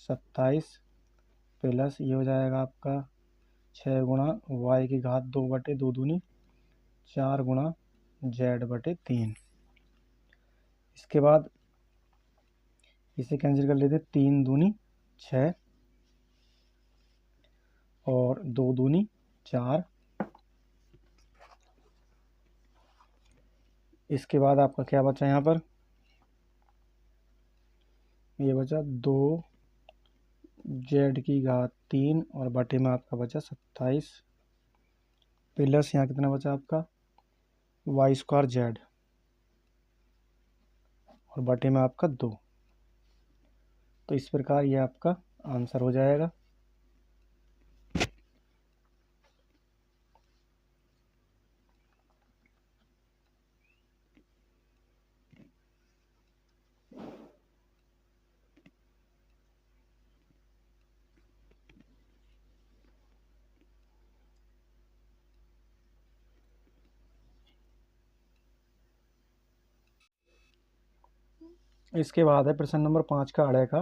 27 प्लस ये हो जाएगा आपका 6 गुणा y की घात 2 बटे 2 दूनी 4 गुणा z बटे 3। इसके बाद इसे कैंसिल कर लेते 3 दूनी 6 और 2 दूनी 4। इसके बाद आपका क्या बचा यहाँ पर ये बचा 2 z की घात 3 और बटे में आपका बचा 27 प्लस यहाँ कितना बचा आपका y स्क्वायर z और बटे में आपका 2। तो इस प्रकार ये आपका आंसर हो जाएगा। इसके बाद है प्रश्न नंबर 5 का अड़े का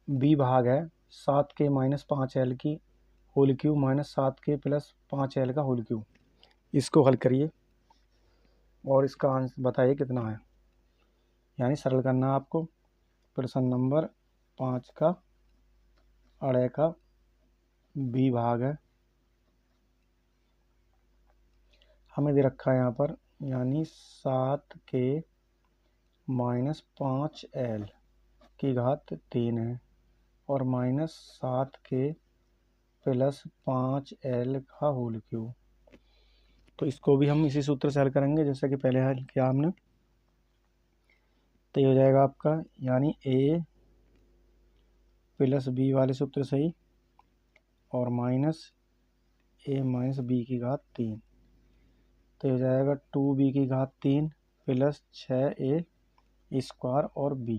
बी भाग है 7 के माइनस 5 एल की होल क्यूब माइनस 7 के प्लस 5 एल का होल क्यूब। इसको हल करिए और इसका आंसर बताइए कितना है यानी सरल करना है आपको। प्रश्न नंबर 5 का अड़े का बी भाग है हमें दे रखा है यहाँ पर यानी 7 के माइनस 5 एल की घात 3 है और माइनस 7 के प्लस 5 एल का होल क्यूब। तो इसको भी हम इसी सूत्र से हल करेंगे जैसे कि पहले हल किया हमने। तो ये हो जाएगा आपका यानी a प्लस बी वाले सूत्र से ही और माइनस a माइनस बी की घात 3। तो ये हो जाएगा 2b की घात 3 प्लस 6a स्क्वायर और b।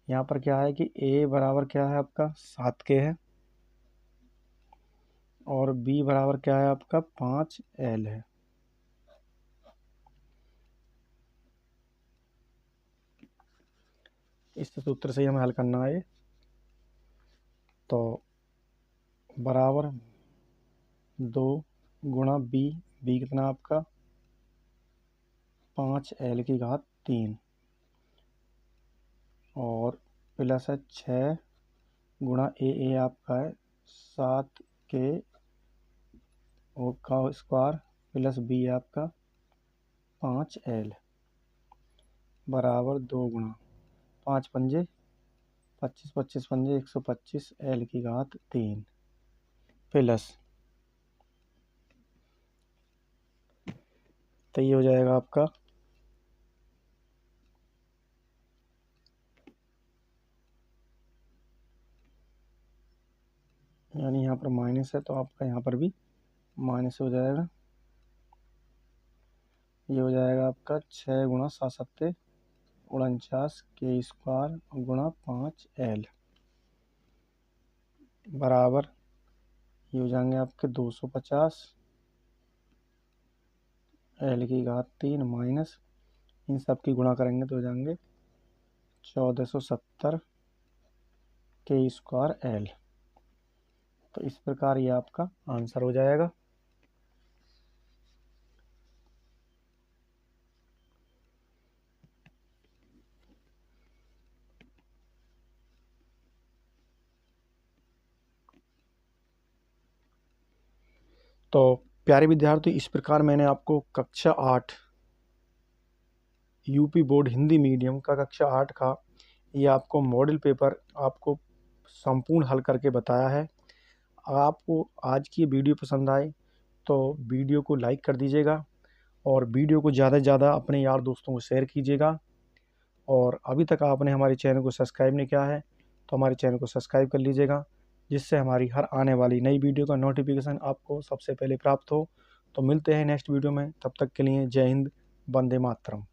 यहाँ पर क्या है कि a बराबर क्या है आपका 7 के है और b बराबर क्या है आपका 5l है। इस सूत्र से हमें हल करना है। तो बराबर 2 गुणा बी कितना आपका 5l की घात 3 और प्लस है 6 गुणा ए आपका है 7 के और का स्क्वायर प्लस बी आपका 5l बराबर 2 गुणा 5 पंजे 25 25 पंजे 125 l की घात 3 प्लस। तो ये हो जाएगा आपका यानी यहाँ पर माइनस है तो आपका यहाँ पर भी माइनस हो जाएगा। ये हो जाएगा आपका 6 गुणा 7 सत्ते 49 के स्क्वायर गुणा 5l बराबर ये हो जाएंगे आपके 250 एल की घात 3 माइनस इन सब की गुणा करेंगे तो हो जाएंगे 1470 के स्क्वायर एल। तो इस प्रकार ये आपका आंसर हो जाएगा। तो प्यारे विद्यार्थी, इस प्रकार मैंने आपको कक्षा 8 यूपी बोर्ड हिंदी मीडियम का कक्षा 8 का ये आपको मॉडल पेपर आपको संपूर्ण हल करके बताया है। अगर आपको आज की वीडियो पसंद आए तो वीडियो को लाइक कर दीजिएगा और वीडियो को ज़्यादा से ज़्यादा अपने यार दोस्तों को शेयर कीजिएगा। और अभी तक आपने हमारे चैनल को सब्सक्राइब नहीं किया है तो हमारे चैनल को सब्सक्राइब कर लीजिएगा, जिससे हमारी हर आने वाली नई वीडियो का नोटिफिकेशन आपको सबसे पहले प्राप्त हो। तो मिलते हैं नेक्स्ट वीडियो में, तब तक के लिए जय हिंद, वंदे मातरम।